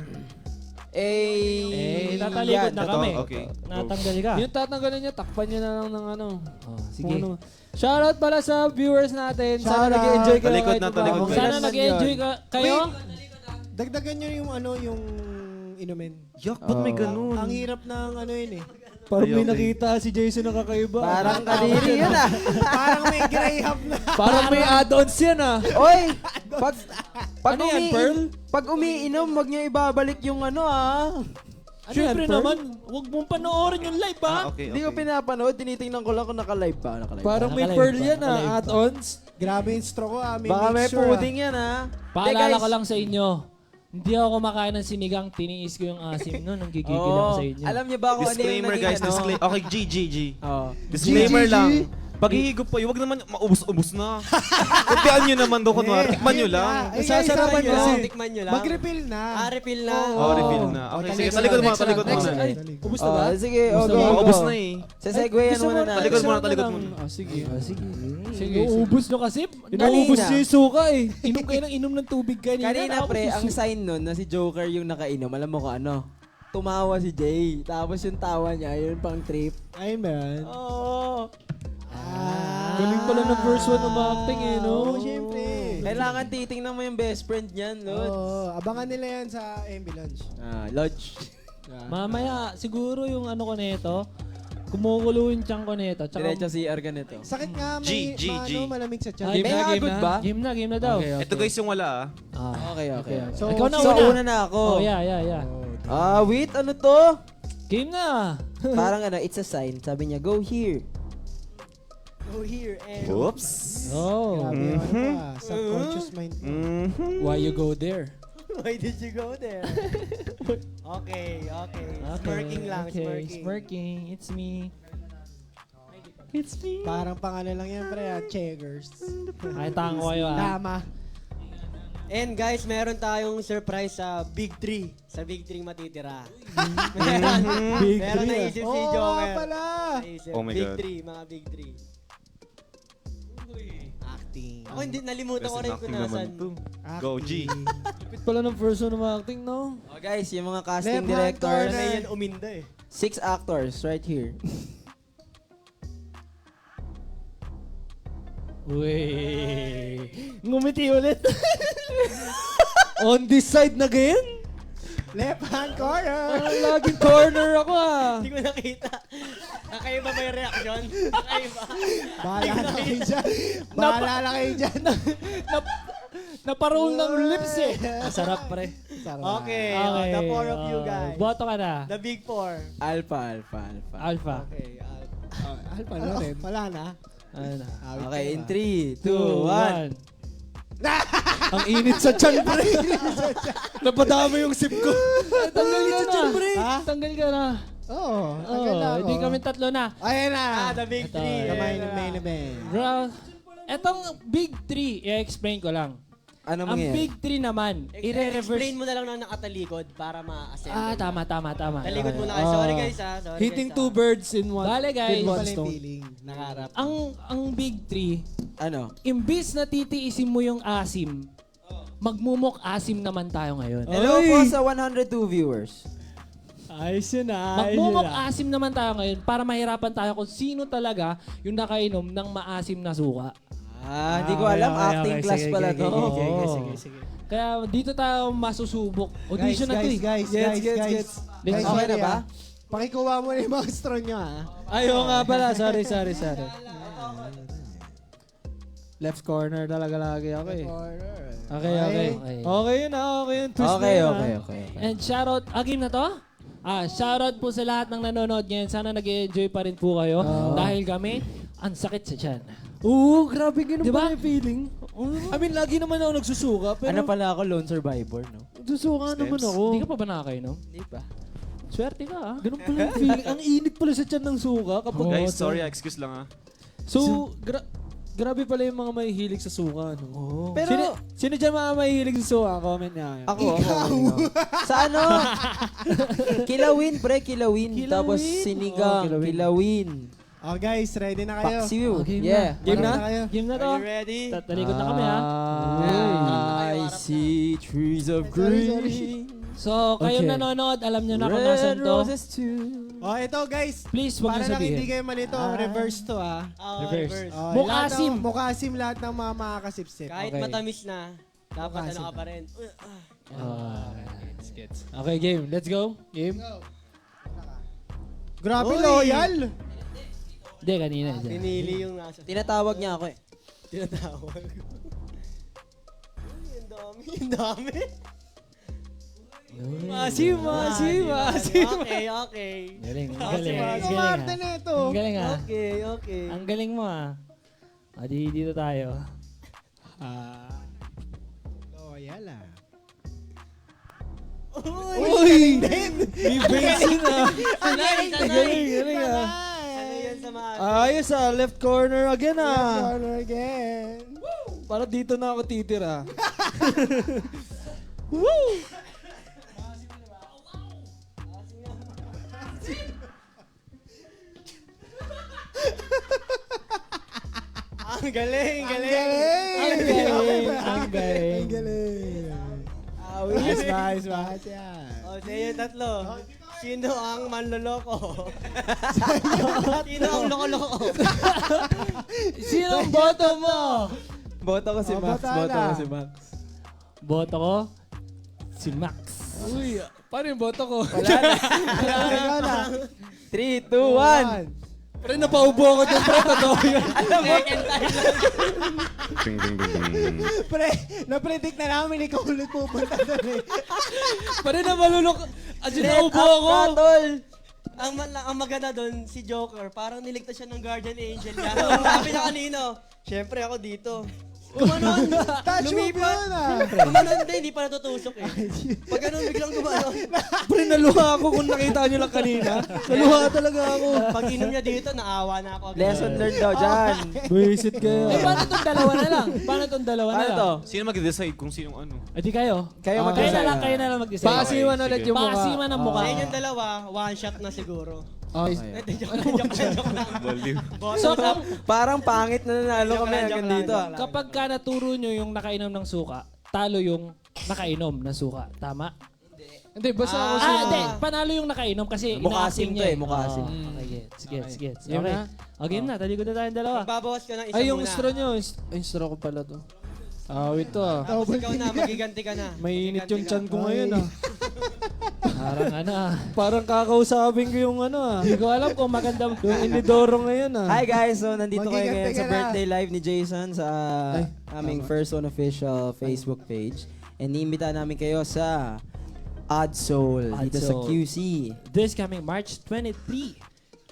tatalikod na ito, kami. okay. Natanggal ka. Yung tatanggalan niya, takpan niya na lang ng ano. Sige. Shoutout pala sa viewers natin. Sana Shoutout. nag-enjoy kayo. Talikod kahit na, pa talikod paano. na. Sana Kailan nag-enjoy yun? kayo. Dagdagan nyo yung ano, yung inumin. Yak, ba't may ganun? Ang hirap ng ano yun eh. Parang may Okay. nakita si Jason na kakaiba. Parang kadiri yun ah. Parang may graham na. Parang may add-ons yan ah. Oy! Pag Ano yan, Pearl? Pag umiinom, wag niyo ibabalik yung ano ah. Siyempre yan, Pearl? naman, huwag mong panoorin yung live ha. Okay, Hindi ko pinapanood, tinitingnan ko lang kung naka-live pa. Parang may Nakalive Pearl pa, yan nakalive ah. pa. Add-ons. Grabe yung stroke ko ah. May Baka may mixture, pudding yan ah. Paalala guys. ko lang sa inyo, hindi ako kumakain ng sinigang, tiniis ko yung asim nun, nang gigigil ako sa inyo. Alam niyo ba kung ano yung Disclaimer naging guys, ano? disclaimer. Okay, G. Oo. Disclaimer lang. Paghihigop po, huwag naman maubos-ubos na. Kuntian nyo naman doon kunwari. Tikman nyo lang. Nasasarapan Ay, kasi. Tikman nyo lang. Mag-refill na. Refill na. Oh, refill na. Okay, sige. Talikod muna, talikod Next, muna. ay, ubus na ba? Sige, Ubus na go. ba? go. Ubus na eh. Sasegwayan Gusto muna mo- natin. Talikod muna, Isa talikod lang. muna. Sige. Sige. Sige. Uubos nyo kasi. Kanina. Inuubos niyo yung suka eh. Inom kayo ng inom ng tubig kanina. Kanina Tapos pre, yung ang sign nun na si Joker yung nakainom, alam mo kung ano? Tumawa si Jay. Tapos yung tawa niya, yun pang trip. Ayun ba yan? Oo. Galing pala ng first one umacting eh, no? Oo, syempre. Kailangan titingnan mo yung best friend niyan, Lod. Oo, abangan nila yan sa ambulance. Lodge. Mamaya, siguro yung ano ko nito, kumukulo yung tiyan ko nito. Tsaka, Diretso CR ka nito. Sakit nga, G, may G. malamig sa tiyan. Ay, May hagod ba? game na daw. Okay, Ito guys yung wala ah. Okay. So, Ikaw na So, una. una na ako. Oh, yeah. Wait, ano to? Game na. Parang ano, it's a sign. Sabi niya, go here. Go here and... Oops. Oh. Grabe yung ano ko ah, subconscious mind ko. Why you go there? Why did you go there? Okay. Smirking lang, Okay, smirking. smirking. It's me. It's me. Parang pang ano lang yan, pre, checkers. Ay, tango kayo ah. Tama. And guys, meron tayong surprise sa Big 3. Sa Big 3 matitira. Big Meron three, naisip si Oo nga Joker. pala. Naisip. Oh my Big God. 3, mga Big 3. Acting. Ako hindi, nalimutan ko rin kung nasan. Go G. Lupit pala ng first one umacting, no? Oh, guys, yung mga casting Left hand directors. corner. Ano yan, uminda eh. 6 actors right here. Uy. Ngumiti ulit. On this side na again? Left hand corner. Parang laging corner ako ah. Hindi ko nakita. Kakaiba ba yung reaction? Kakaiba. Bahala na kayo dyan. Bahala na kayo dyan. Naparol ng lips eh. Masarap pre. Okay, Okay. the 4 of you guys. Boto ka na. The Big 4. Alpha. Alpha. Okay, Alpha na rin. Wala na. Ano na? Okay, in 3, 2, 1. Ang init sa tiyan, pre. Napadama yung sip ko. Tanggal ka na. Ha? Tanggal ka na. Oo. Tanggal na ako. Hindi kami tatlo na. Ayan na. the Big Ito. 3. The main event. Bro, etong Big 3, i-explain ko lang. Ano Ang mangyayari? Big 3 naman, i-reverse. Explain mo na lang na nakatalikod para ma-assemble. Tama. Talikod muna kayo. Sorry guys ha. Sorry Hitting guys, two birds in one. Bale, guys. with one Pala yung stone. feeling. Nakaharap. Ang Big 3, Ano? imbis na titiisin mo yung asim, magmumok asim naman tayo ngayon. Hello Ay! po sa 102 viewers. Ayos yun ah. Magmumok asim naman tayo ngayon para mahirapan tayo kung sino talaga yung nakainom ng maasim na suka. Hindi ko alam. Acting class sige, pala sige, to. sige. Kaya dito tayo masusubok. Audition na to eh. Guys. Guys, Okay na ba? Pakikuha mo na yung mga straw nyo, ha? Ayaw nga pala. Sorry. Left corner talaga lagi ako eh. Okay. Okay yun Okay yun. Twist na yun, Okay. And shoutout, game na to? Shoutout po sa lahat ng nanonood ngayon. Sana nag-enjoy pa rin po kayo. Dahil kami, ang sakit sa tiyan. Oo, grabe ganun Diba? pala yung feeling. I mean, lagi naman ako nagsusuka. Pero Ano pala ako? Lone survivor, no? nagsusuka naman ako. Hindi ka pa ba nakakainom? Hindi pa. Swerte ka Ganun pala yung feeling. Ang init pala sa tiyan ng suka. Kapag Guys, sorry, excuse lang So, grabe pala yung mga mahihilig sa suka, no? Pero- sino dyan mga mahihilig sa suka? Comment niya. Ako. Sa ano? Kilawin, pre. Kilawin. Tapos sinigang. Oh, kilawin. Kilawin. Oh, guys, ready na kayo? Paksiw. Game Yeah. Game na? kayo? Game na to. Are you ready? Talikod na kami ha. I see trees of green. So, kayong Okay. nanonood, alam nyo na kung nasan Red to. roses too. Oh, ito guys. Please, wag Para nyo lang hindi sabihin. kayo malito, reverse to, ha? Reverse. Oh, Mukasim. Mukasim lahat ng mga makakasipsip. Kahit Okay. matamis na, dapat ano ka pa rin. Okay, game. Let's go. Game. Grabe, Uy! loyal. Hindi, kanina. dyan. Pinili yung nasa. Tinatawag niya ako eh. Tinatawag. Uy, ang dami. Ang dami. Masim. Okay. Galing, Si galing. Martin na ito. Ang galing ha. Okay. Ang galing mo ha. Dito tayo. Loyal, ah. Uy! May basin ah. Galing ah. Ano yan sa mga... Ayos ah, left corner again ah. Corner again. Para dito na ako titira. Ang galing. Ang galing. Ang galing. Nice yan. O, sa iyo tatlo. Sino ang manloloko? Sino ang loko-loko? Sino ang boto mo? Boto ko si Oh, Max. bata Boto na. ko si Max. Boto ko, si Max. Uy, paano yung boto ko? Ikaw na. 3, 2, 1. Pre, napaubo ako dyan, pre. Totoo yun. Second time lang. Pre, na-predict na namin ikaw ulit pupunta doon eh. Pre, namalulok. Adyan naubo ako. Tol. Ang maganda doon, si Joker, parang niligtas siya ng guardian angel niya. Sabi niya kanino, syempre ako dito. Gumanon, Touch move lumipat. yun ah. Gumanon din, hindi pa natutusok eh. Pag ganun, biglang gumanon. Pre, naluha ako kung nakita nyo lang kanina. Naluha talaga ako. Pag inom niya dito, naawa na ako. Lesson learned daw dyan. Buisit kayo. Paano itong dalawa na lang? Paano itong dalawa na Ano lang? to? Sino mag-decide kung sinong ano? Di kayo. Kayo Ah. mag-decide. Kayo na lang mag-decide. Paasiwan ulit yung mukha. Paasiwan ang mukha. Sa inyong dalawa, one shot na siguro. Okay. Joke lang. Baliw. So, Parang pangit na nanalo kami hanggang dito. kapag ka naturo nyo yung nakainom ng suka, talo yung nakainom ng suka. Tama? Hindi, basta ako Hindi. Panalo yung nakainom kasi Mukasim ina-acting to niya eh, mukasim. Okay, gets. Game Okay. na? Game na. Talikod na tayong dalawa. Babawas ko ng isa Ay, yung muna. straw nyo. Yung straw ko pala to. Wait to ah. Tapos ikaw na, magiganti ka na. Mainit yung chan ko ngayon ah. Parang Parang kakausapin ko yung ano ah. Hindi ko alam kung maganda. Yung inidoro ngayon ah. Hi guys, so nandito kayo Magigante ngayon sa ka na. birthday live ni Jason sa aming first unofficial Facebook page. And niimbita namin kayo sa Odd Soul Odd dito sa Soul. QC. This coming March 23.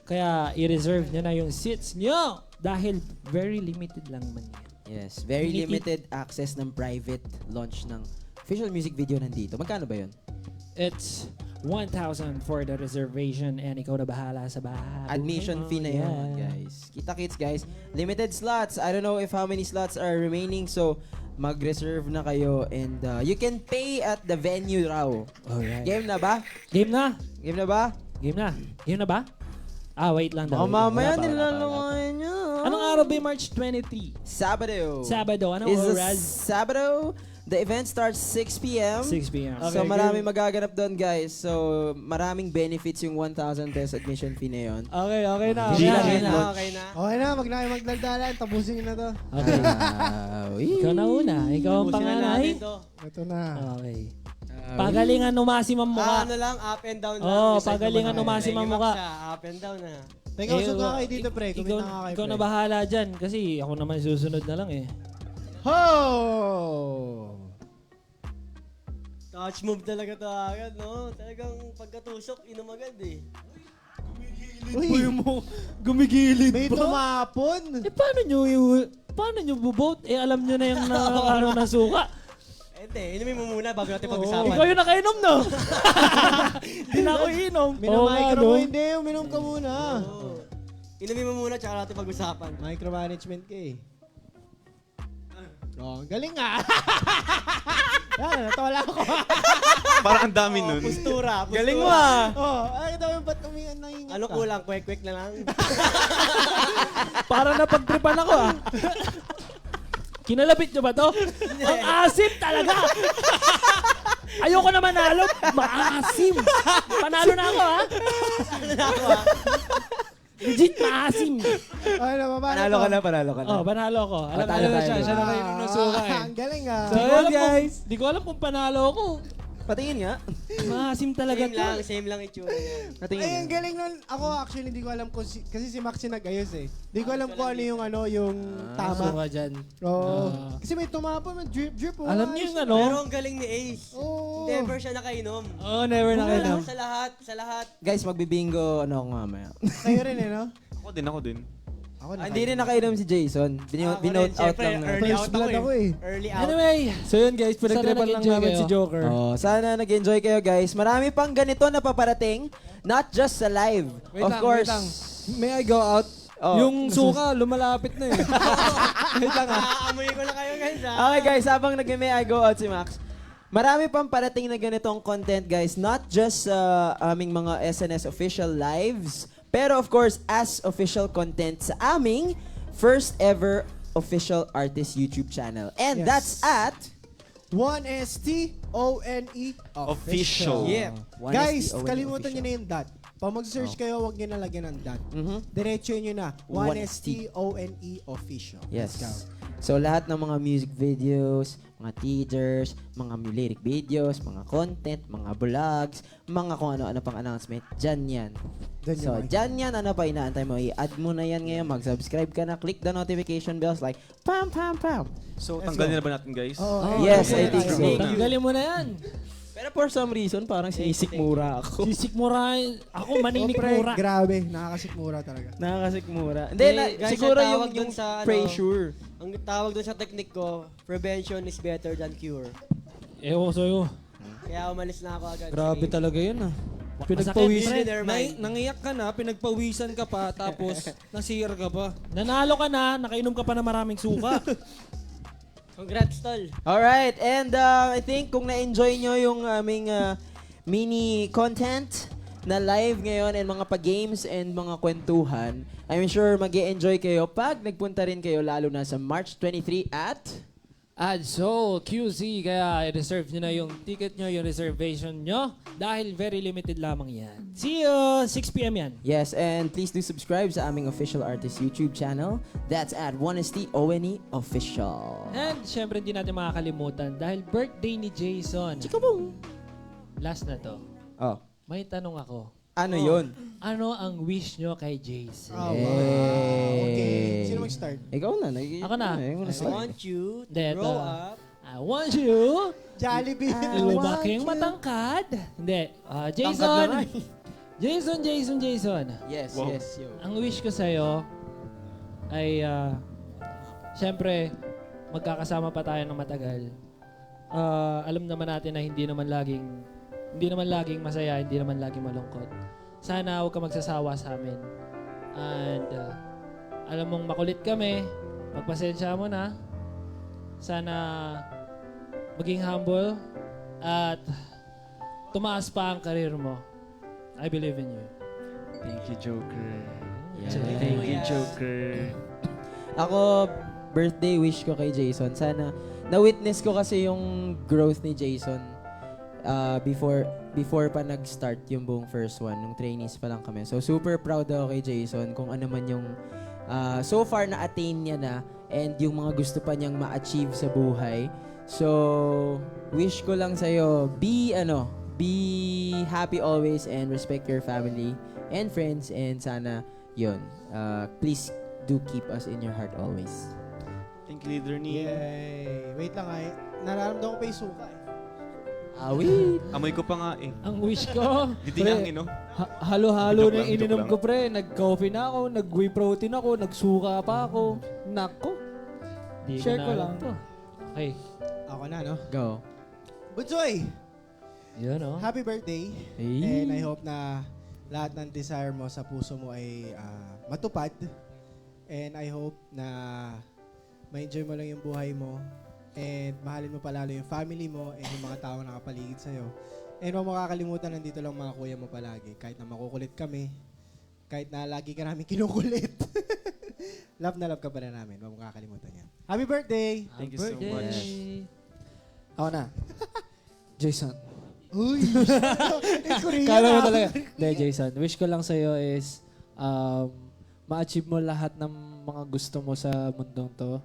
Kaya i-reserve nyo na yung seats nyo. Dahil very limited lang man yan. Yes, very limited access ng private launch ng official music video nandito. Magkano ba yun? It's 1,000 for the reservation and ikaw na bahala sa bahay. Admission fee na yun, guys. Kita-kits, guys. Limited slots. I don't know if how many slots are remaining, so mag-reserve na kayo and you can pay at the venue raw. Alright. Game na ba? Game na. Game na ba? Game na. Game na ba? Wait lang daw. Baka mamaya Wala pa. nilalungan nyo. Anong araw ba yung March 23? Sabado. Sabado. Anong Is oras? Sabado, The event starts 6 p.m. 6 p.m. So marami magaganap doon, guys. So maraming benefits yung 1,000 pesos admission fee na yun. Okay na. Hindi lang Okay yun, na, Lord. okay na. Okay na, wag na kayo magdaldalan. Tapusin nyo na to. Okay. Wee. Ikaw na una. Ikaw ang Ubusin na panganay. natin to. Ito na. Okay. Pagalingan umasim ang mukha. Ano lang, up and down lang. Oo, Decide pagalingan mo ba? umasim ang Sige, mukha. Max, up and down na. Teka, usog nga kayo dito, pre. Kumita nga kayo, Ikaw pre. na bahala dyan. Kasi ako naman susunod na lang eh. Ho! Touch move talaga to agad, no? Talagang pagkatusok, inom agad eh. Uy, Gumigilid may tumapon. Eh paano nyo bubote? Eh alam nyo na yung ano na suka. Hindi, inumin mo muna bago natin Ikaw pag-usapan. yung nakainom no? Hindi na ako inom. Minamicro mo, hindi. Uminom ka muna. Oo. Inumin mo muna tsaka natin pag-usapan. Micromanagement ka eh. Oh, galing nga. Yan, natawala ako. Parang ang dami nun. Postura. Galing mo ah. Oh, ay, ito yung ba't nangingat Ano ka? kulang? Kwek-kwek na lang. Para napagtripan ako ah. Kinalapit nyo ba to? Ang asim talaga! Ayoko na manalo. Maasim. Panalo na ako ha. Legit maasim. Ay, Panalo ka na. Oh, panalo ako. Alam Patalo na tayo. siya nakainom ng suka eh. Ang galing ah. So, yun, guys. Di ko alam kung panalo ako. Patingin nga. Maasim talaga Same lang itsura niya. Patingin Ay, ang nga. galing nun. Ako actually hindi ko alam kung kasi si Max yung nag-ayos eh. Hindi ko alam kung ano yung tama. Suka dyan. Oo. Ah. Kasi may tumapon, may drip. Oh, Alam niyo yung ayos. ano? Pero ang galing ni Ace. Oo. Never siya nakainom. Oh, never na kayo. Sa lahat. Guys, magbibingo ako mamaya. Kayo rin eh, no? Ako din. Ako na. Hindi rin nakainom si Jason. Binote out lang na. Early First out blood ako eh. Early out. Anyway, So yun guys, pinagtripan lang nag-enjoy namin kayo. si Joker. Oh, sana nag-enjoy kayo, guys. Marami pang ganito na paparating. Not just sa live. Wait Of lang, course. wait lang. May I go out? Oh. Yung suka, lumalapit na eh. Wait lang ah. Aamuyin ko na kayo guys ha. Okay, guys. Habang nag-may I go out si Max. Marami pang parating na ganitong content, guys. Not just sa aming mga SNS official lives, pero of course, as official content sa aming first ever official artist YouTube channel. And Yes. that's at 1STONE Official. Yeah. 1STONE Guys, kalimutan nyo official. na yung dot. Pag mag-search kayo, huwag nyo nalagyan ng dot. Mhm. Diretso nyo na. 1ST. 1STONE official. Yes. Let's go. So lahat ng mga music videos, mga teasers, mga lyric videos, mga content, mga vlogs, mga kung ano-ano pang announcement, dyan yan. Dyan So yung dyan yan, ano pa inaantay mo? I-add mo na yan ngayon, mag-subscribe ka na, click the notification bells like pam pam pam. So, Let's tanggalin go. na ba natin, guys? Oo, Yes, okay, I think tayo. so. tanggalin mo na yan. Pero for some reason, parang sisikmura ako. Sisikmura. Ako Oh, pre, maninikmura. grabe. Nakakasikmura talaga. Nakakasikmura. Hindi, Guys, siguro ang yung, tawag dun yung sa ano, pressure. Ang tawag doon sa technique ko, prevention is better than cure. Ewan sa'yo. Kaya umalis na ako agad. Grabe Sige. talaga yun ah. Masakit, Pinagpawisan. never mind. Nangiyak ka na, pinagpawisan ka pa, tapos nasir ka pa. Nanalo ka na, nakainom ka pa ng maraming suka. Congrats, tol. Alright, and I think kung na-enjoy nyo yung aming mini content na live ngayon and mga pa-games and mga kwentuhan, I'm sure mag enjoy kayo pag nagpunta rin kayo lalo na sa March 23 at... Adsol QC, kaya i-reserve nyo na yung ticket nyo, yung reservation nyo, dahil very limited lamang yan. See you, 6 p.m. yan. Yes, and please do subscribe sa aming official artist YouTube channel. That's at 1STONE Official. And syempre hindi natin makakalimutan dahil birthday ni Jason. Last na to. Oh, May tanong ako. ano yun? Ano ang wish nyo kay Jason? Oh, wow. Okay. Sino mag-start? Ikaw na. Ako na. Ikaw na I start. want you to Hindi, grow ito. up. I want you Jollibee. lumaking matangkad. Hindi. Jason. Jason. Yes, Wow. yes. Yo. Ang wish ko sa'yo ay, syempre, magkakasama pa tayo ng matagal. Alam naman natin na hindi naman laging masaya, hindi naman laging malungkot. Sana huwag ka magsasawa sa amin. And, alam mong makulit kami, magpasensya mo na. Sana maging humble at tumaas pa ang karir mo. I believe in you. Thank you, Joker. Yes. Thank you, Joker. Ako, birthday wish ko kay Jason, sana na-witness ko kasi yung growth ni Jason before pa nag-start yung buong first one, nung trainees pa lang kami. So super proud ako kay Jason kung ano man yung so far na-attain niya na and yung mga gusto pa niyang ma-achieve sa buhay. So wish ko lang sa'yo, be happy always and respect your family and friends, and sana yun, please do keep us in your heart always. Thank you, Leader Ni. Yay! Wait lang ay. Nararamdaman ko pa yung suka eh. Awit! Amoy ko pa nga eh. Ang wish ko, Hindi niya ang ino. halo-halo Joke na lang, yung ininom joke ko, pre. Nag-coffee na ako, nag-whey protein ako, nagsuka pa ako. Nako. Share ko lang. Okay. Ako na, no? Go. Bunsoy! Yun, oh. Happy birthday! Hey. And I hope na lahat ng desire mo sa puso mo ay matupad. And I hope na ma-enjoy mo lang yung buhay mo. And mahalin mo palalo yung family mo and yung mga tao na nakapaligid sa'yo. And huwag mo kakalimutan, nandito lang mga kuya mo palagi. Kahit na makukulit kami, kahit na lagi ka namin kinukulit. Love na love ka pa rin namin. Huwag mo kakalimutan yan. Happy birthday! Thank you so much. Ako na. Jason. Uy! Korea! Kala mo talaga. Hindi, Jason. Wish ko lang sa'yo is ma-achieve mo lahat ng mga gusto mo sa mundong to.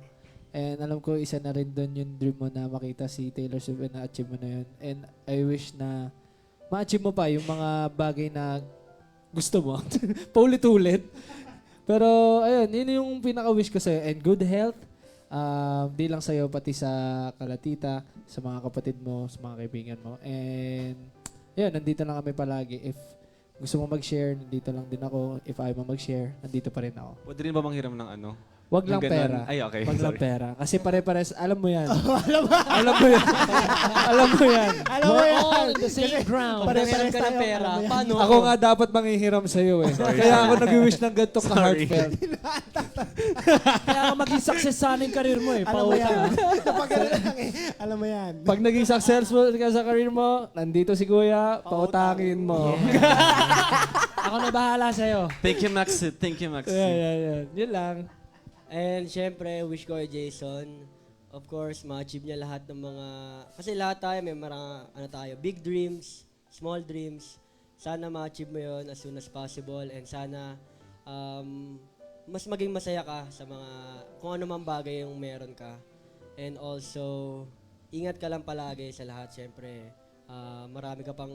And alam ko, isa na rin doon yung dream mo na makita si Taylor Swift and na-achieve mo na yun. And I wish na ma-achieve mo pa yung mga bagay na gusto mo. Paulit-ulit. Pero, ayun, yun yung pinaka-wish ko sa'yo. And good health. Di lang sa'yo, pati sa kalatita, sa mga kapatid mo, sa mga kaibigan mo. And, yun, nandito lang kami palagi. If gusto mo mag-share, nandito lang din ako. If ayaw mo mag-share, nandito pa rin ako. Pwede rin ba manghiram ng ano? Wag lang Yung ganun. pera. Ay, okay. Wag lang Sorry. pera. Kasi pare-pares, alam mo yan. alam mo yan. alam mo yan. Alam mo We're yan! all in the same ground. Pare-pares Meron ka ng tayo, pera. alam mo yan. Paano Ako nga dapat manghihiram sa'yo eh. Kaya ako nag-wish ng ganito ka-heartfelt. Kaya ka maging success sana yung career mo eh. Alam mo yan. Pautang. Kapag ano lang eh. Alam mo yan. Pag naging successful ka sa career mo, nandito si Kuya, pautangin mo. Ako na bahala sa'yo. Thank you, Max. Thank you, Max. Yan. Yun lang. And syempre, wish ko kay Jason, of course, ma-achieve niya lahat ng mga... Kasi lahat tayo, may mga, big dreams, small dreams. Sana ma-achieve mo yun as soon as possible. And sana mas maging masaya ka sa mga... Kung ano mang bagay yung meron ka. And also, ingat ka lang palagi sa lahat. Syempre, marami ka pang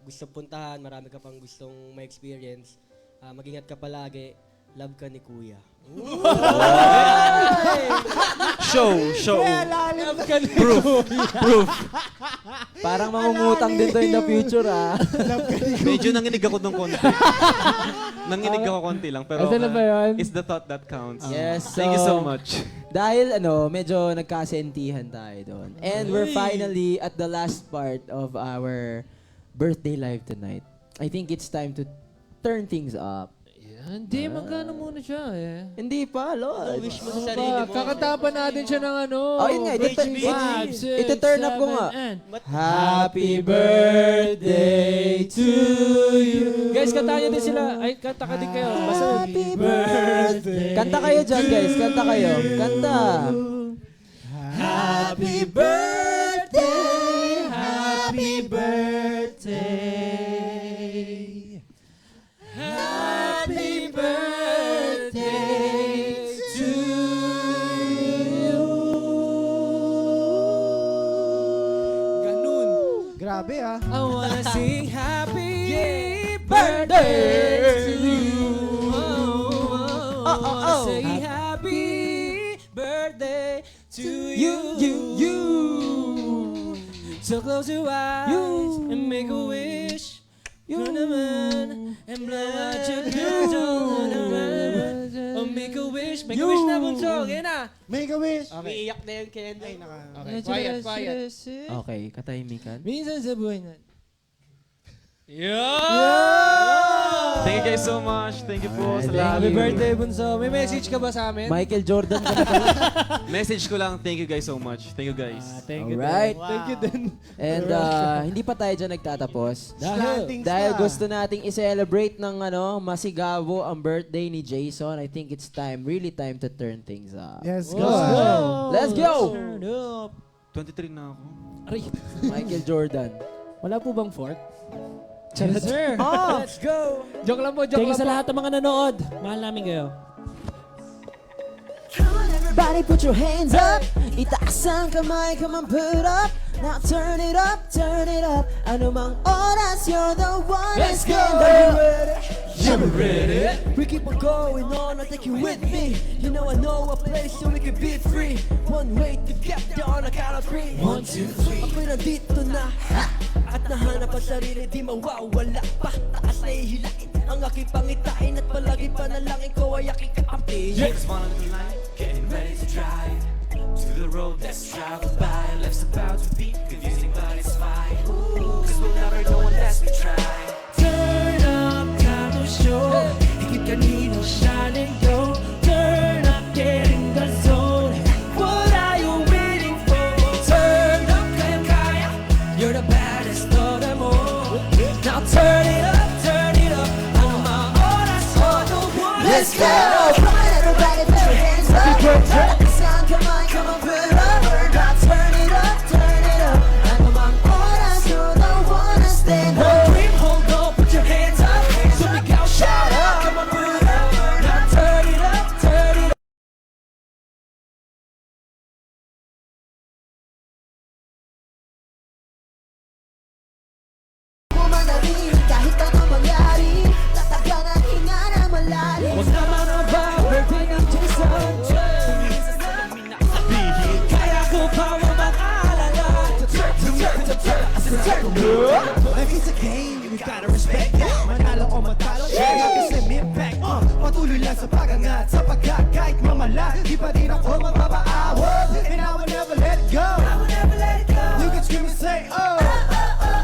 gusto puntahan, marami ka pang gustong ma-experience. Mag-ingat ka palagi. Love ka ni Kuya. Show. Parang mangungutang din to in the future, ah. Medyo nanginig ako ng konti. Nanginig ako konti lang. Pero Ito na ba yun? it's the thought that counts. Yes, Thank you so so- much. Dahil medyo nagkasentihan tayo doon. And we're finally at the last part of our birthday live tonight. I think it's time to turn things up. Hindi, magkano muna siya eh. Hindi pa, Lord. Wish mo sa sarili mo. Kakatapan natin siya ng ano. Oh, yun nga. Ito-turn up ko nga. and... Happy birthday to you. Guys, kanta nyo din sila. Ay, kanta ka din kayo. Basta Happy birthday. Kanta kayo dyan, guys. Kanta kayo. Kanta. Happy birthday. Happy birthday. Happy birthday to you. Ganun. Grabe ah. I wanna sing happy birthday to you. I wanna say Happy happy birthday to You. So close your eyes and make a wish. Naman, and blow out your candle. Oh, make a wish na bunso. Kaya na. Make a wish. Umiiyak na yung candle. Ay, naka... Quiet. Okay, katahimikan. Minsan sa buhay na. Yeah! Thank you guys so much. Thank you po sa lahat. Happy birthday, Bunso. May message ka ba sa amin? Michael Jordan ka na pala. Message ko lang, thank you guys so much. Thank you guys. Thank you. Alright. Thank you din. And hindi pa tayo dyan nagtatapos. Slantings Dahil na. gusto nating i-celebrate ng masigabo ang birthday ni Jason, I think it's time, really time to turn things up. Yes, go. Let's go! Turn up. 23 na ako. Aray. Michael Jordan. Wala po bang fork? Yes, sir. Let's go! Joke lang po, joke Thank you lang sa po. lahat ng mga nanood. Mahal namin kayo. Everybody put your hands up. Itaas ang kamay, come on, put up. Now turn it up, turn it up. Ano mang oras, you're the one. Let's go! Yeah, we're ready. We keep on going on, I'll take you with me. You know I know a place so we can be free. One way to get there on a count of 3. 1, 2, 3. Ako'y nandito na, ha! At nahanap ang sarili, di mawawala pa. Taas na ihilain ang aking pangitain. At palagi panalangin ko ay aking kakampi. It's one of the line, getting ready to drive to the road that's traveled by. Life's about to be confusing, but it's fine. Cause we'll never know unless we try. Turn up, time to show. Higit kanino, shine and go. Turn up, get in the zone. What are you waiting for? Turn up, kaya. You're the baddest of them all. Now turn it up, turn it up. Ano mga oras, all the one. Let's go! Come on, everybody, put your hands up. Sound, come on, put it up. Now turn it up, turn it up. Ano mga oras, you're the one to stand up. Dream, hold on, put your hands up. So we go, shout out, come on, put it up. Now turn it up, turn it up. Manalangin, kahit ano mangyari, tatagan ang hinga na malalim. Huwag naman ang birthday ng Jason. Kaya ko pa mag-aalala. Life is a game, you gotta respect that. Manalo o matalo, share natin sa impact. Patuloy lang sa pag-angat, sapagkat kahit mamala, di pa din ako magpapaawat. And I will never let go. You can scream and say, oh.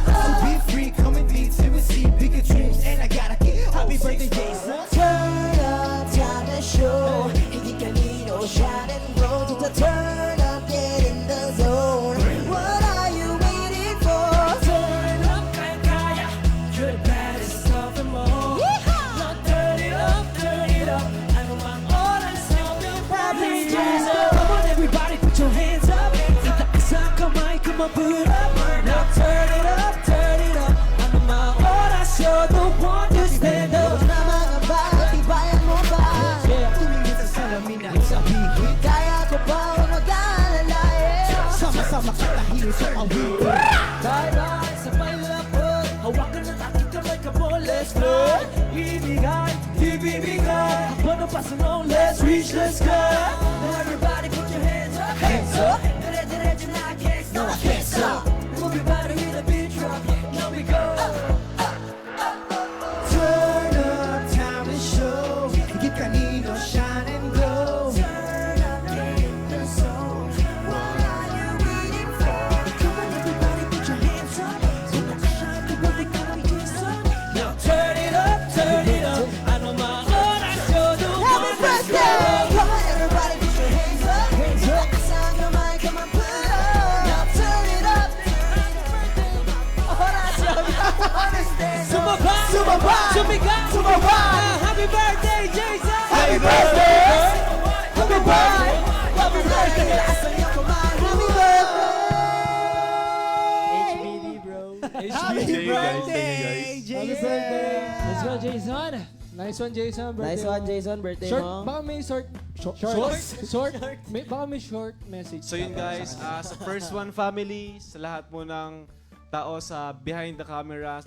So be free, come and be intimacy, bigger dreams, and I gotta keep. Happy birthday, Jason. Turn up, time to show. Hindi kanino, shine and roll. Just turn up, get in the zone. What are you waiting for? Turn up, kaya. You're the baddest of them all. Now turn it up, turn it up. Ano mang oras, you'll be happy. Come on, everybody, put your hands up. Itaas ang kamay, come on, put it up. Now turn it up, turn it up. Ano mang oras, you're the one to stand up. Huwag na mga ba, tibayan mo ba? Tumingin sa salamin at sabihin, Kaya ko pa mag-aalala, yeah. sama-sama katahimik sa awitin. Bye-bye sa paglapot. Hawakan ng aking kamay ka mo, let's fly. Ibigay, ibibigay. Habang napasunong, let's reach the sky. Now everybody put your hands up. Hands up. Dire-diretso na I can't stop. No, I can't stop. Move your body with a beat drop. Now we go. Turn up, time to show. Higit kanino, shine and glow. Turn up, get in the zone. What are you waiting for? Come on, everybody, put your hands up. So let's shine the world, they gotta be Jason. Now turn it up, turn it up. Ano mga oras, you're the one to stay. Come on, everybody, put your hands up. Taas ang kamay, come on, put it up. Now turn it up. Oras, you're the one to stay. Sumaba, sumaba, sumigaw, sumaba. Happy birthday, Jason! Happy birthday! Happy birthday! Happy birthday! Taas ang iyong kamay. Happy birthday! HBD, bro. Thank you guys. Thank you guys. Happy birthday! Let's go, Jason. Nice one, Jason. Birthday Nice one, mo. Jason. Birthday Short, mo. baka may short. Baka may short message. So yun guys, sa First One Family, sa lahat po ng tao sa behind the cameras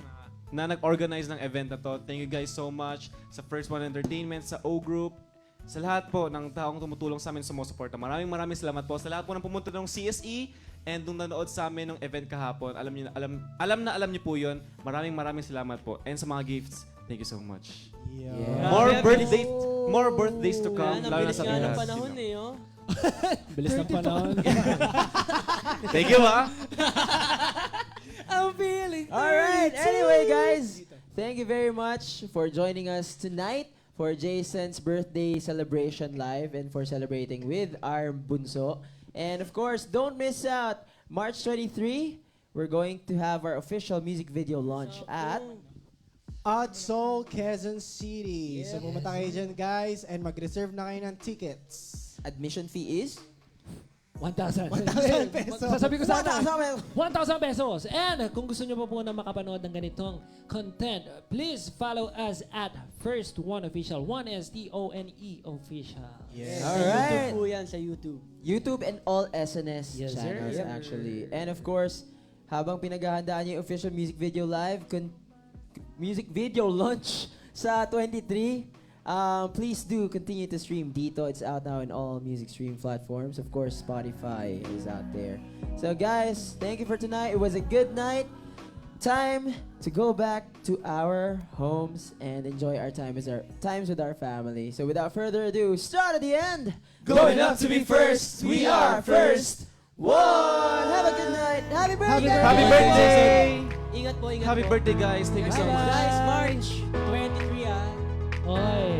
na nag-organize ng event na to, thank you guys so much. Sa First One Entertainment, sa O Group, sa lahat po ng taong tumutulong sa amin, sumusuporta. Maraming salamat po. Sa lahat po ng pumunta ng CSE and nung nanood sa amin ng event kahapon, alam niyo po yun. Maraming salamat po. And sa mga gifts, thank you so much. More birthdays to come. Yan, ang lalo na bilis sa nga ng Pinas. panahon eh, oh. Bilis ng panahon. Thank you, ha? I'm feeling Alright, anyway guys, thank you very much for joining us tonight for Jason's birthday celebration live and for celebrating with our bunso. And of course, don't miss out. March 23, we're going to have our official music video launch at Seoul, Quezon City. So pumunta kayo dyan guys and mag-reserve na kayo ng tickets. admission fee is 1,000. 1,000 pesos. Sasabi ko sana. 1,000 1,000 pesos. And kung gusto nyo po na makapanood ng ganitong content, please follow us at First One Official. 1STONE Official. Yes. Alright. YouTube po yan sa YouTube. YouTube and all SNS Yes, sir. channels Yep. actually. And of course, habang pinaghahandaan niyo yung official music video live, music video launch sa 23, please do continue to stream Dito. It's out now in all music stream platforms. Of course, Spotify is out there. So guys, thank you for tonight. It was a good night. Time to go back to our homes and enjoy our times with our family. So without further ado, start at the end. Going up to be first, we are first. One. Have a good night. Happy birthday. Happy birthday! Ingat po, ingat Happy po. birthday, guys. Thank you so much. Guys, March 23 Oy.